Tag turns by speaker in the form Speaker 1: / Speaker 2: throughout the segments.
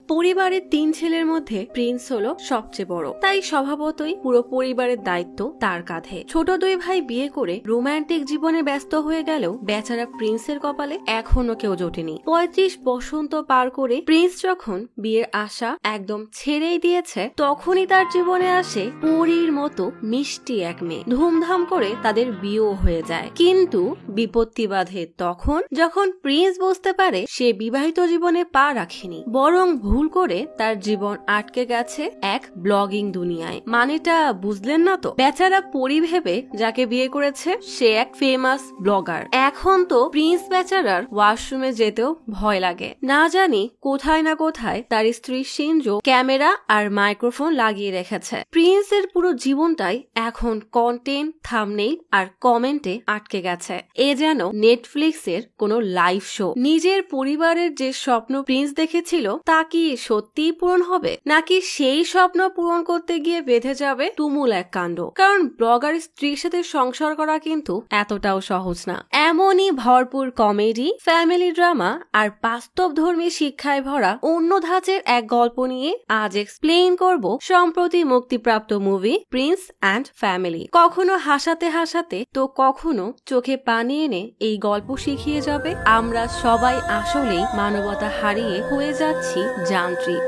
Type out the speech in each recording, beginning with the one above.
Speaker 1: পরিবারের ৩ ছেলের মধ্যে প্রিন্স হলো সবচেয়ে বড়, তাই স্বভাবতই পুরো পরিবারের দায়িত্ব তার কাঁধে। ছোট ২ ভাই বিয়ে করে রোমান্টিক জীবনে ব্যস্ত হয়ে গেলেও বেচারা প্রিন্সের কপালে এখনো কেউ জোটেনি। ৩৫ বসন্ত পার করে প্রিন্স যখন বিয়ের আশা একদম ছেড়েই দিয়েছে, তখনই তার জীবনে আসে পরীর মতো মিষ্টি এক মেয়ে। ধুমধাম করে তাদের বিয়েও হয়ে যায়। কিন্তু বিপত্তি বাধে তখন যখন প্রিন্স বুঝতে পারে সে বিবাহিত জীবনে পা রাখেনি, বরং ভুল করে তার জীবন আটকে গেছে এক ব্লগিং দুনিয়ায়। মানেটা বুঝলেন না তো? বেচারা পরি ভেবে যাকে বিয়ে করেছে সে এক ফেমাস ব্লগার। এখন তো প্রিন্স বেচারার ওয়াশরুমে যেতেও ভয় লাগে। না জানি কোথায় না কোথায় তার স্ত্রী সিনজো ক্যামেরা আর মাইক্রোফোন লাগিয়ে রেখেছে। প্রিন্সের পুরো জীবনটাই এখন কন্টেন্ট, থাম্বনেইল আর কমেন্টে আটকে গেছে। এ যেন নেটফ্লিক্সের কোনো লাইভ শো। নিজের পরিবারের যে স্বপ্ন প্রিন্স দেখেছিল তা কি সত্যিই পূরণ হবে, নাকি সেই স্বপ্ন পূরণ করতে গিয়ে বেঁধে যাবে তুমুল এক কাণ্ড? কারণ ব্লগার স্ত্রীর সাথে সংসার করা কিন্তু এতটাও সহজ না। এমনই ভরপুর কমেডি, ফ্যামিলি ড্রামা আর বাস্তবধর্মী শিক্ষায় ভরা অন্য ধাঁচের এক গল্প নিয়ে আজ এক্সপ্লেইন করব সম্প্রতি মুক্তিপ্রাপ্ত মুভি প্রিন্স অ্যান্ড ফ্যামিলি। কখনো হাসাতে হাসাতে তো কখনো চোখে পানি এনে এই গল্প শিখিয়ে যাবে আমরা সবাই আসলেই মানবতা হারিয়ে হয়ে যাচ্ছি যান্ত্রিক।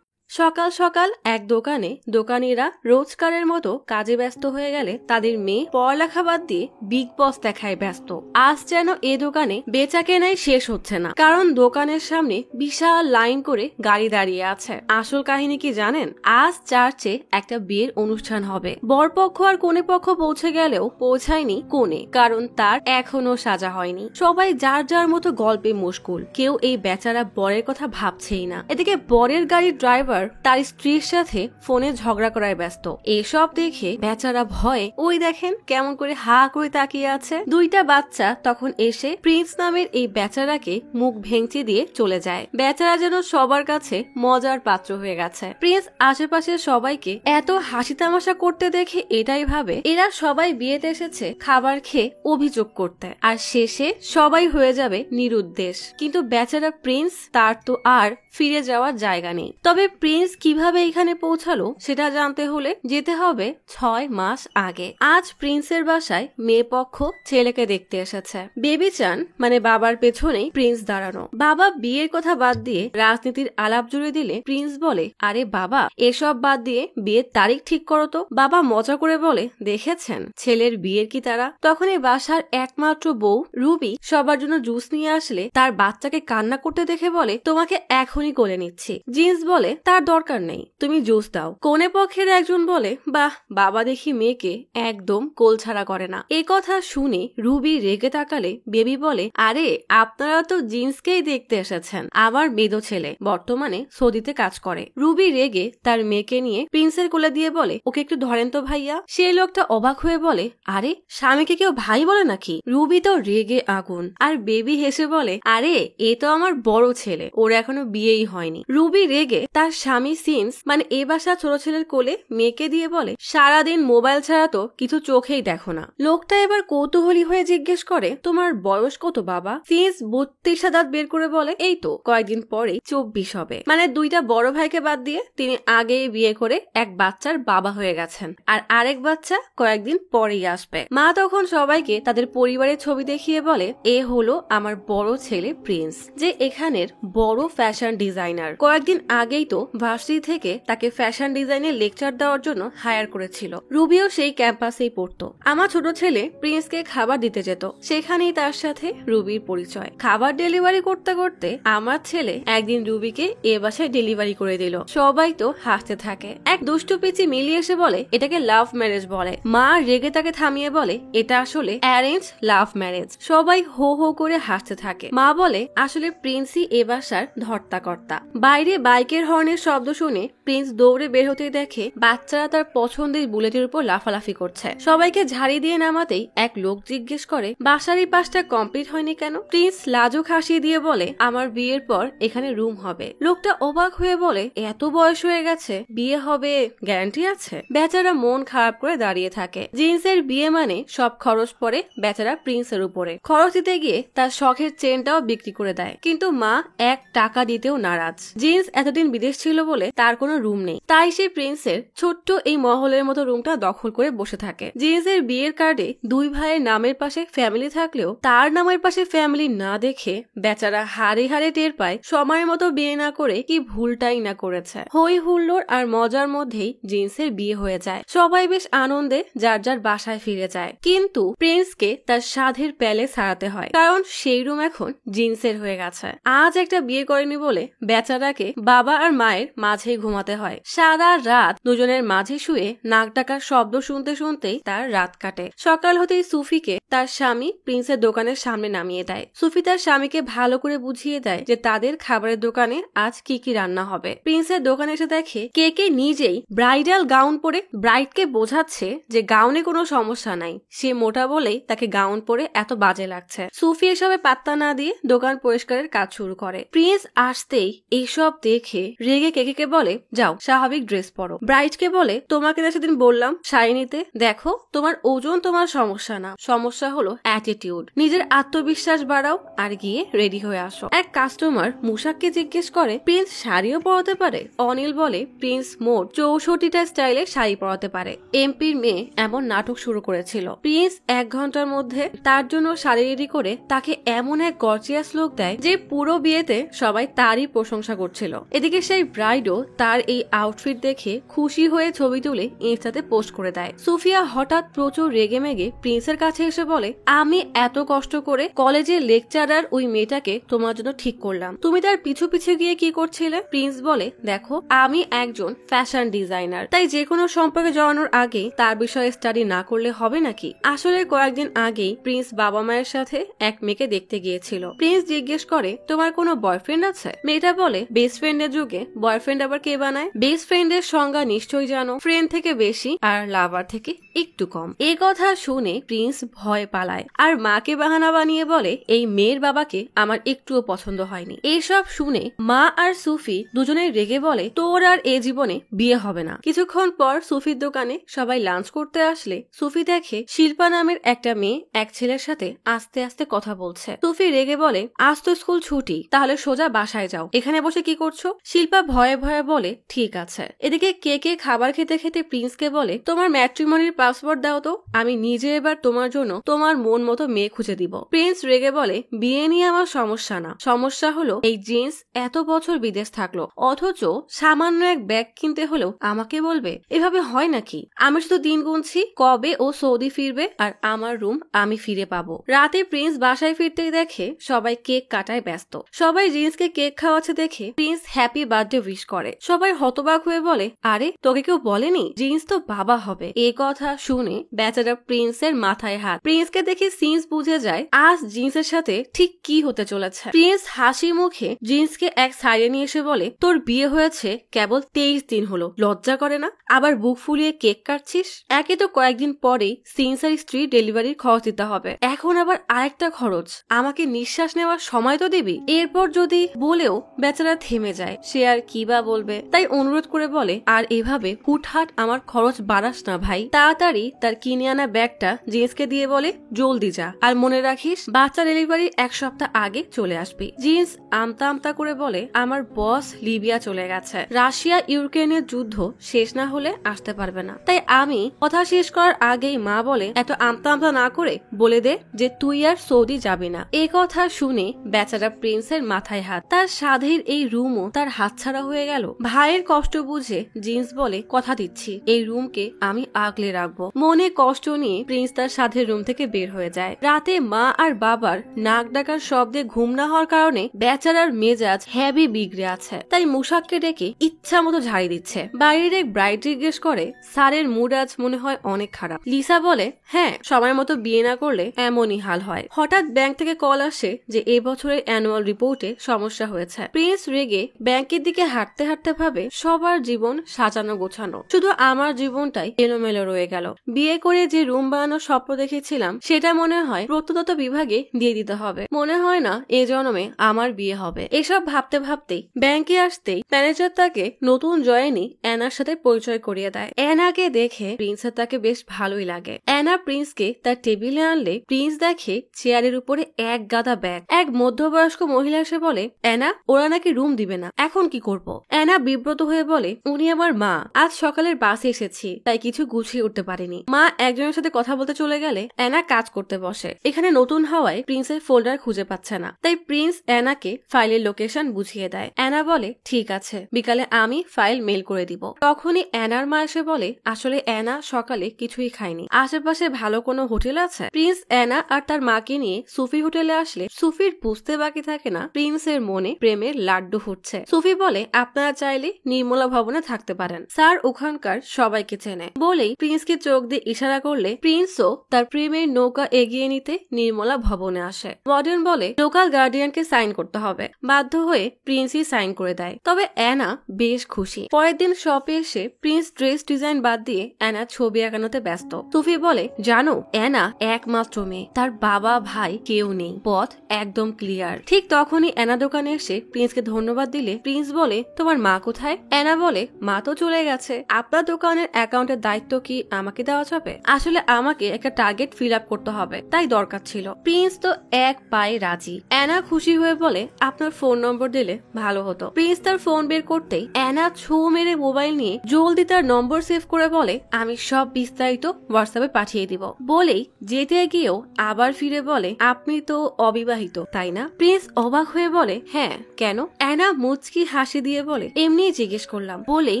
Speaker 1: সকাল সকাল এক দোকানে দোকানিরা রোজকারের মতো কাজে ব্যস্ত হয়ে গেলে তাদের মেয়ে পড়ালেখা বাদ দিয়ে বিগ বস দেখায় ব্যস্ত। আজ যেন এ দোকানে বেচা কেনাই শেষ হচ্ছে না, কারণ দোকানের সামনে বিশাল লাইন করে গাড়ি দাঁড়িয়ে আছে। আসল কাহিনী কি জানেন? আজ চার্চে একটা বিয়ের অনুষ্ঠান হবে। বরপক্ষ আর কনে পক্ষ পৌঁছে গেলেও পৌঁছায়নি কনে, কারণ তার এখনো সাজা হয়নি। সবাই যার যার মতো গল্পে মশগুল, কেউ এই বেচারা বরের কথা ভাবছেই না। এদিকে বরের গাড়ির ড্রাইভার তার স্ত্রীর সাথে ফোনে ঝগড়া করায় ব্যস্ত। এসব দেখে বেচারা ভয়ে ওই দেখেন কেমন করে হা করে তাকিয়ে আছে। 2টা বাচ্চা তখন এসে প্রিন্স নামের এই বেচারাকে মুখ ভেঙচি দিয়ে চলে যায়। বেচারা যেন সবার কাছে মজার পাত্র হয়ে গেছে। প্রিন্স আশেপাশের সবাইকে এত হাসি তামাশা করতে দেখে এটাই ভাবে এরা সবাই বিয়েতে এসেছে খাবার খেয়ে অভিযোগ করতে, আর শেষে সবাই হয়ে যাবে নিরুদ্দেশ। কিন্তু বেচারা প্রিন্স, তার তো আর ফিরে যাওয়ার জায়গা নেই। তবে প্রিন্স কিভাবে এখানে পৌঁছালো সেটা জানতে হলে যেতে হবে 6 মাস আগে। আজ প্রিন্সের বাসায় মেয়ে পক্ষ ছেলেকে দেখতে এসেছে। বেবি চান মানে বাবার পেছনেই প্রিন্স দাঁড়ানো। বাবা বিয়ের কথা বাদ দিয়ে রাজনীতির আলাপ জুড়ে দিলে প্রিন্স বলে, আরে বাবা এসব বাদ দিয়ে বিয়ের তারিখ ঠিক করো তো। বাবা মজা করে বলে, দেখেছেন ছেলের বিয়ের কি তারা? তখন এই বাসার একমাত্র বউ রুবি সবার জন্য জুস নিয়ে আসলে তার বাচ্চাকে কান্না করতে দেখে বলে, তোমাকে এখনই কোলে নিচ্ছি। জিন্স বলে, তার দরকার নেই, তুমি জুস দাও। কোনে পক্ষের একজন বলে, বাহ বাবা দেখি মেয়েকে একদম কোল ছাড়া করে না। এ কথা শুনে রুবি রেগে তাকালে বেবি বলে, আরে আপনারা তো জিন্সকেই দেখতে এসেছেন, আমার মেদো ছেলে বর্তমানে সৌদিতে কাজ করে। রুবি রেগে তার মেয়েকে নিয়ে প্রিন্সের কোলে দিয়ে বলে, ওকে একটু ধরেন তো ভাইয়া। সেই লোকটা অবাক হয়ে বলে, আরে স্বামীকে কেউ ভাই বলে নাকি? রুবি তো রেগে আগুন, আর বেবি হেসে বলে, আরে এ তো আমার বড় ছেলে, ওর এখনো বিয়েই হয়নি। রুবি রেগে তার স্বামী সিন্স মানে এ বাসা ছোট ছেলের কোলে মেয়েকে দিয়ে বলে, সারাদিন মোবাইল ছাড়া তো কিছু চোখেই দেখো না। লোকটা এবার কৌতূহলী হয়ে জিজ্ঞেস করে, তোমার বয়স কত বাবা? সিন্স 32 দাঁত বের করে বলে, এই তো কয়েকদিন পরেই 24 হবে। মানে 2টা বড় ভাইকে বাদ দিয়ে তিনি আগেই বিয়ে করে এক বাচ্চার বাবা হয়ে গেছেন, আর আরেক বাচ্চা কয়েকদিন পরেই আসবে। মা তখন সবাইকে তাদের পরিবারের ছবি দেখিয়ে বলে, এ হলো আমার বড় ছেলে প্রিন্স, যে এখানের বড় ফ্যাশন ডিজাইনার। কয়েকদিন আগেই তো ভার্সিটি থেকে তাকে ফ্যাশন ডিজাইনের লেকচার দেওয়ার জন্য হায়ার করেছিল। রুবিও সেই ক্যাম্পাসেই পড়তো। আমার ছোট ছেলে প্রিন্সকে খাবার দিতে যেত, সেখানেই তার সাথে রুবির পরিচয়। খাবার ডেলিভারি করতে করতে আমার ছেলে একদিন রুবিকে এ বাসায় ডেলিভারি করে দিল। সবাই তো হাসতে থাকে। এক দুষ্টু পিচি মিলিয়ে এসে বলে, এটাকে লাভ ম্যারেজ বলে। মা রেগে তাকে থামিয়ে বলে, এটা আসলে অ্যারেঞ্জ লাভ ম্যারেজ। সবাই হো হো করে হাসতে থাকে। মা বলে, আসলে প্রিন্সই এ বাসার ধর্তাকর্তা। বাইরে বাইকের হর্নের শব্দ শুনে প্রিন্স দৌড়ে বের হতেই দেখে বাচ্চারা তার পছন্দের বুলেটের উপর লাফালাফি করছে। সবাইকে ঝাড়ি দিয়ে নামাতেই এক লোক জিজ্ঞেস করে বাসারই পাশটা কমপ্লিট হয়নি কেন? প্রিন্স লাজুক হাসি দিয়ে বলে আমার বিয়ের পর এখানে রুম হবে। লোকটা অবাক হয়ে বলে এত বয়স হয়ে গেছে, বিয়ে হবে গ্যারান্টি আছে? বেচারা মন খারাপ করে দাঁড়িয়ে থাকে। জিন্সের বিয়ে মানে সব খরচ পড়ে বেচারা প্রিন্সের উপরে। খরচ দিতে গিয়ে তার শখের চেনটাও বিক্রি করে দেয়, কিন্তু মা 1 টাকা দিতেও নারাজ। জিন্স এতদিন বিদেশ ছিল বলে তার কোনো রুম নেই, তাই সে প্রিন্সের ছোট্ট এই মহলের মতো রুমটা দখল করে বসে থাকে। জিন্সের বিয়ের কার্ডে 2 ভাইয়ের নামের পাশে ফ্যামিলি থাকলেও তার নামের পাশে ফ্যামিলি না দেখে বেচারা হাড়ে হাড়ে টের পায় সময়ের মতো বিয়ে না করে কি ভুলটাই না করেছে। হই হুল্লোড় আর মজার মধ্যেই জিন্সের বিয়ে হয়ে যায়। সবাই বেশ আনন্দে যার যার বাসায় ফিরে যায়, কিন্তু প্রিন্সকে তার সাধের প্যালেস হারাতে হয়, কারণ সেই রুম এখন জিন্সের হয়ে গেছে। আজ একটা বিয়ে করেনি বলে বেচারাকে বাবা আর মায়ের মাঝেই ঘুমাতে হয়। সারা রাত দুজনের মাঝে শুয়ে নাক ডাকার শব্দ শুনতে শুনতেই তার রাত কাটে। সকাল হতেই সুফিকে তার স্বামী প্রিন্সের দোকানের সামনে নামিয়ে দেয়। সুফি তার স্বামীকে ভালো করে বুঝিয়ে দেয় যে তাদের খাবারের দোকানে আজ কি কি রান্না হবে। প্রিন্সের দোকানে এসে দেখে কে নিজেই ব্রাইডাল গাউন পরে ব্রাইডকে বোঝাচ্ছে যে গাউনে কোনো সমস্যা নাই, সে মোটা বলেই তাকে গাউন পরে এত বাজে লাগছে। সুফি এসবে পাত্তা না দিয়ে দোকান পরিষ্কারের কাজ শুরু করে। প্রিন্স আসতেই এইসব দেখে রেগে কেকে বলে যাও স্বাভাবিক ড্রেস পরো। ব্রাইডকে বলে তোমাকে না সেদিন বললাম শাড়ি নিতে, দেখো তোমার ওজন তোমার সমস্যা না, সমস্যা হলো অ্যাটিটিউড। নিজের আত্মবিশ্বাস বাড়াও আর গিয়ে রেডি হয়ে আসো। এক কাস্টমার মুশাককে জিজ্ঞেস করে প্রিন্স শাড়িও পরাতে পারে? অনিল বলে প্রিন্স মোট 64টা স্টাইলে শাড়ি পরাতে পারে। এমপির মেয়ে এমন নাটক শুরু করেছিল। প্রিন্স 1 ঘন্টার মধ্যে তার জন্য শাড়ি রেডি করে তাকে এমন এক গর্জিয়াস লুক দেয় যে পুরো বিয়েতে সবাই তারই প্রশংসা করছিল। এদিকে সেই ব্রাইডও তার এই আউটফিট দেখে খুশি হয়ে ছবি তুলে ইনস্টাতে পোস্ট করে দেয়। সুফিয়া হঠাৎ প্রচুর রেগে মেগে প্রিন্সের কাছে এসে বলে আমি এত কষ্ট করে কলেজের লেকচারার ওই মেয়েটাকে তোমার জন্য ঠিক করলাম, তুমি তার পিছু পিছু গিয়ে কি করছিলে? প্রিন্স বলে দেখো আমি একজন ফ্যাশন ডিজাইনার, তাই যে কোনো সম্পর্কে জড়ানোর আগে তার বিষয়ে স্টাডি না করলে হবে নাকি? আসলে কয়েকদিন আগেই প্রিন্স বাবা মায়ের সাথে এক মেয়েকে দেখতে গিয়েছিল। প্রিন্স জিজ্ঞেস করে তোমার কোনো বয়ফ্রেন্ড আছে? মেয়েটা বলে বেস্ট ফ্রেন্ডের যুগে বয়ফ্রেন্ড আবার কে বানায়? বেস্ট ফ্রেন্ডের সংজ্ঞা নিশ্চয়ই জানো, ফ্রেন্ড থেকে বেশি আর লাভার থেকে একটু কম। এই কথা শুনে প্রিন্স ভয় পালায় আর মাকে বাহানা বানিয়ে বলে এই মেয়ের বাবাকে আমার একটুও পছন্দ হয়নি। এইসব শুনে মা আর সুফি দুজনেই রেগে বলে তোর আর এ জীবনে বিয়ে হবে না। কিছুক্ষণ পর সুফির দোকানে সবাই লাঞ্চ করতে আসলে সুফি দেখে শিল্পা নামের একটা মেয়ে এক ছেলের সাথে আস্তে আস্তে কথা বলছে। সুফি রেগে বলে আজ তো স্কুল ছুটি, তাহলে সোজা বাসায় যাও, এখানে বসে কি করছো? শিল্পা ভয়ে ভয়ে বলে ঠিক আছে। এদিকে কে খাবার খেতে খেতে প্রিন্সকে বলে তোমার ম্যাট্রিমনির পাসওয়ার্ড দাও তো, আমি নিজে এবার তোমার জন্য তোমার মন মতো মেয়ে খুঁজে দিব। প্রিন্স রেগে বলে বিয়ে নিয়ে আমার সমস্যা না, সমস্যা হলো এই জিন্স এত বছর বিদেশ থাকলো অথচ সামান্য এক ব্যাগ কিনতে হলেও আমাকে বলবে? এভাবে হয় নাকি? আমি শুধু দিন গুনছি কবে ও সৌদি ফিরবে আর আমার রুম আমি ফিরে পাবো। রাতে প্রিন্স বাসায় ফিরতেই দেখে সবাই কেক কাটায় ব্যস্ত। সবাই জিন্সকে কেক খাওয়াচ্ছে দেখে প্রিন্স হ্যাপি বার্থডে উইশ করে। সবাই হতবাক হয়ে বলে আরে তোকে কেউ বলেনি জিন্স তো বাবা হবে? এই কথা শুনে বেচারা প্রিন্সের মাথায় হাত। প্রিন্সকে দেখে সিন্স বুঝে যায় আজ জিন্সের সাথে ঠিক কি হতে চলেছে। প্রিন্স হাসি মুখে জিন্সকে এক সাইডে নিয়ে এসে বলে তোর বিয়ে হয়েছে কেবল 23 দিন হলো, লজ্জা করে না? আবার বুক ফুলিয়ে কেক কাটছিস। একে তো কয়েকদিন পরেই সিন্স আর স্ত্রী ডেলিভারির খরচ দিতে হবে, এখন আবার আরেকটা খরচ। আমাকে নিঃশ্বাস নেওয়ার সময় তো দিবি। এরপর যদি বলেও বেচারা থেমে যায়, সে আর কি বা বলবে, তাই অনুরোধ করে বলে আর এভাবে হুটহাট আমার খরচ বাড়াস না ভাই। তাড়াতাড়ি তার কিনে আনা ব্যাগটা জিন্সকে দিয়ে বলে জলদি যা, আর মনে রাখিস বাচ্চা ডেলিভারির 1 সপ্তাহ আগে চলে আসবি। জিন্স আমতা আমতা করে বলে আমার বস লিবিয়া চলে গেছে, রাশিয়া ইউক্রেনের যুদ্ধ শেষ না হলে আসতে পারবে না। তাই আমি কথা শেষ করার আগেই মা বলে এত আমতা আমতা না করে বলে দে যে তুই আর সৌদি যাবি না। এই কথা শুনে বেচারা প্রিন্সের মাথায় হাত। তার সাধের এই রুমও তার হাতছাড়া হয়ে গেল। ভাইয়ের কষ্ট বুঝে জিন্স বলে কথা দিচ্ছি এই রুমকে আমি আগলে রাখবো। মনে কষ্ট নিয়ে প্রিন্স তার সাধের রুম থেকে বের হয়ে যায়। রাতে মা আর বাবার নাক ডাকার শব্দে ঘুম না হওয়ার কারণে বেচারার মেজাজ হেভি বিগড়ে আছে, তাই মুশাককে ডেকে ইচ্ছা মতো ঝাড়ি দিচ্ছে। বাইরের এক ব্রাইড জিজ্ঞেস করে স্যারের মুড আজ মনে হয় অনেক খারাপ। লিসা বলে হ্যাঁ, সময় মতো বিয়ে না করলে এমনই হাল হয়। হঠাৎ ব্যাংক থেকে কল আসে যে এবছরের অ্যানুয়াল রিপোর্টে সমস্যা হয়েছে। প্রিন্স রেগে ব্যাংকের দিকে হাঁটতে হাঁটতে ভাবে সবার জীবন সাজানো গোছানো, শুধু আমার জীবনটাই এলোমেলো রয়ে গেল। বিয়ে করে যে রুম বানানোর স্বপ্ন দেখেছিলাম সেটা মনে হয় প্রত্নতত্ত্ব বিভাগে দিয়ে দিতে হবে। মনে হয় না এ জন্মে আমার বিয়ে হবে। এসব ভাবতে ভাবতেই ব্যাংকে আসতেই ম্যানেজার তাকে নতুন জয়েনি অ্যানার সাথে পরিচয় করিয়ে দেয়। অ্যানাকে দেখে প্রিন্সের তাকে বেশ ভালোই লাগে। অ্যানা প্রিন্সকে তার টেবিলে আনলে প্রিন্স দেখে চেয়ারের উপরে এক গাদা ব্যাগ। এক মধ্যবয়স্ক মহিলা এসে বলে, অ্যানা, ওরা নাকি রুম দিবে না, এখন কি করব? অ্যানা বিব্রত হয়ে বলে, উনি আমার মা, আজ সকালের বাসে এসেছি তাই কিছু গুছিয়ে উঠতে পারিনি। মা একজনের সাথে কথা বলতে চলে গেলে অ্যানা কাজ করতে বসে। এখানে নতুন হওয়ায় প্রিন্সের ফোল্ডার খুঁজে পাচ্ছে না, তাই প্রিন্স অ্যানাকে ফাইলের লোকেশন বুঝিয়ে দেয়। অ্যানা বলে, ঠিক আছে, বিকালে আমি ফাইল মেল করে দিব। তখনই অ্যানার মা এসে বলে, আসলে অ্যানা সকালে কিছুই খায়নি, আশেপাশে ভালো কোনো হোটেল আছে? প্রিন্স অ্যানা আর তার মাকে নিয়ে সুফি হোটেলে আসলে সুফির বুঝতে বাকি থাকে না প্রিন্সের মনে প্রেমের লাড্ডু ফুটছে। সুফি বলে, আপনারা চাইলে নির্মলা ভবনে থাকতে পারেন, স্যার ওখানকার সবাইকে চেনে। বলেই প্রিন্সকে চোখ দিয়ে ইশারা করলে প্রিন্সও তার প্রেমের নৌকা এগিয়ে নিতে নির্মলা ভবনে আসে। ওয়ার্ডেন বলে, লোকাল গার্ডিয়ানকে সাইন করতে হবে। বাধ্য হয়ে প্রিন্সই সাইন করে দেয়। তবে অ্যানা বেশ খুশি। পরের দিন শপে এসে প্রিন্স ড্রেস ডিজাইন বাদ দিয়ে অ্যানা ছবি আঁকানোতে ব্যস্ত। সুফি বলে, জানো অ্যানা একমাত্র মেয়ে, তার বাবা ভাই কেউ নেই, পথ একদম ক্লিয়ার। ঠিক তখনই অ্যানা দোকানে এসে প্রিন্সকে ধন্যবাদ দিলে প্রিন্স বলে, তোমার মা কোথায়? অ্যানা বলে, মা তো চলে গেছে, আপনার দোকানের অ্যাকাউন্টের দায়িত্ব কি আমাকে দেওয়া যাবে? আসলে আমাকে একটা টার্গেট ফিল আপ করতে হবে, তাই দরকার ছিল। প্রিন্স তো এক পায়ে রাজি। অ্যানা খুশি হয়ে বলে, আপনার ফোন নম্বর দিলে ভালো হতো। প্রিন্স তার ফোন বের করতেই অ্যানা ছো মেরে মোবাইল নিয়ে জলদি তার নম্বর সেভ করে বলে, আমি সব বিস্তারিত হোয়াটসঅ্যাপে পাঠিয়ে দিব। বলেই যেতে গিয়েও আবার ফিরে বলে, আপনি তো অবিবাহিত তাই না? প্রিন্স অবাক হয়ে বলে, হ্যাঁ, কেন? অ্যানা মুচকি হাসি দিয়ে বলে, এমনিই জিজ্ঞেস করলাম। বলেই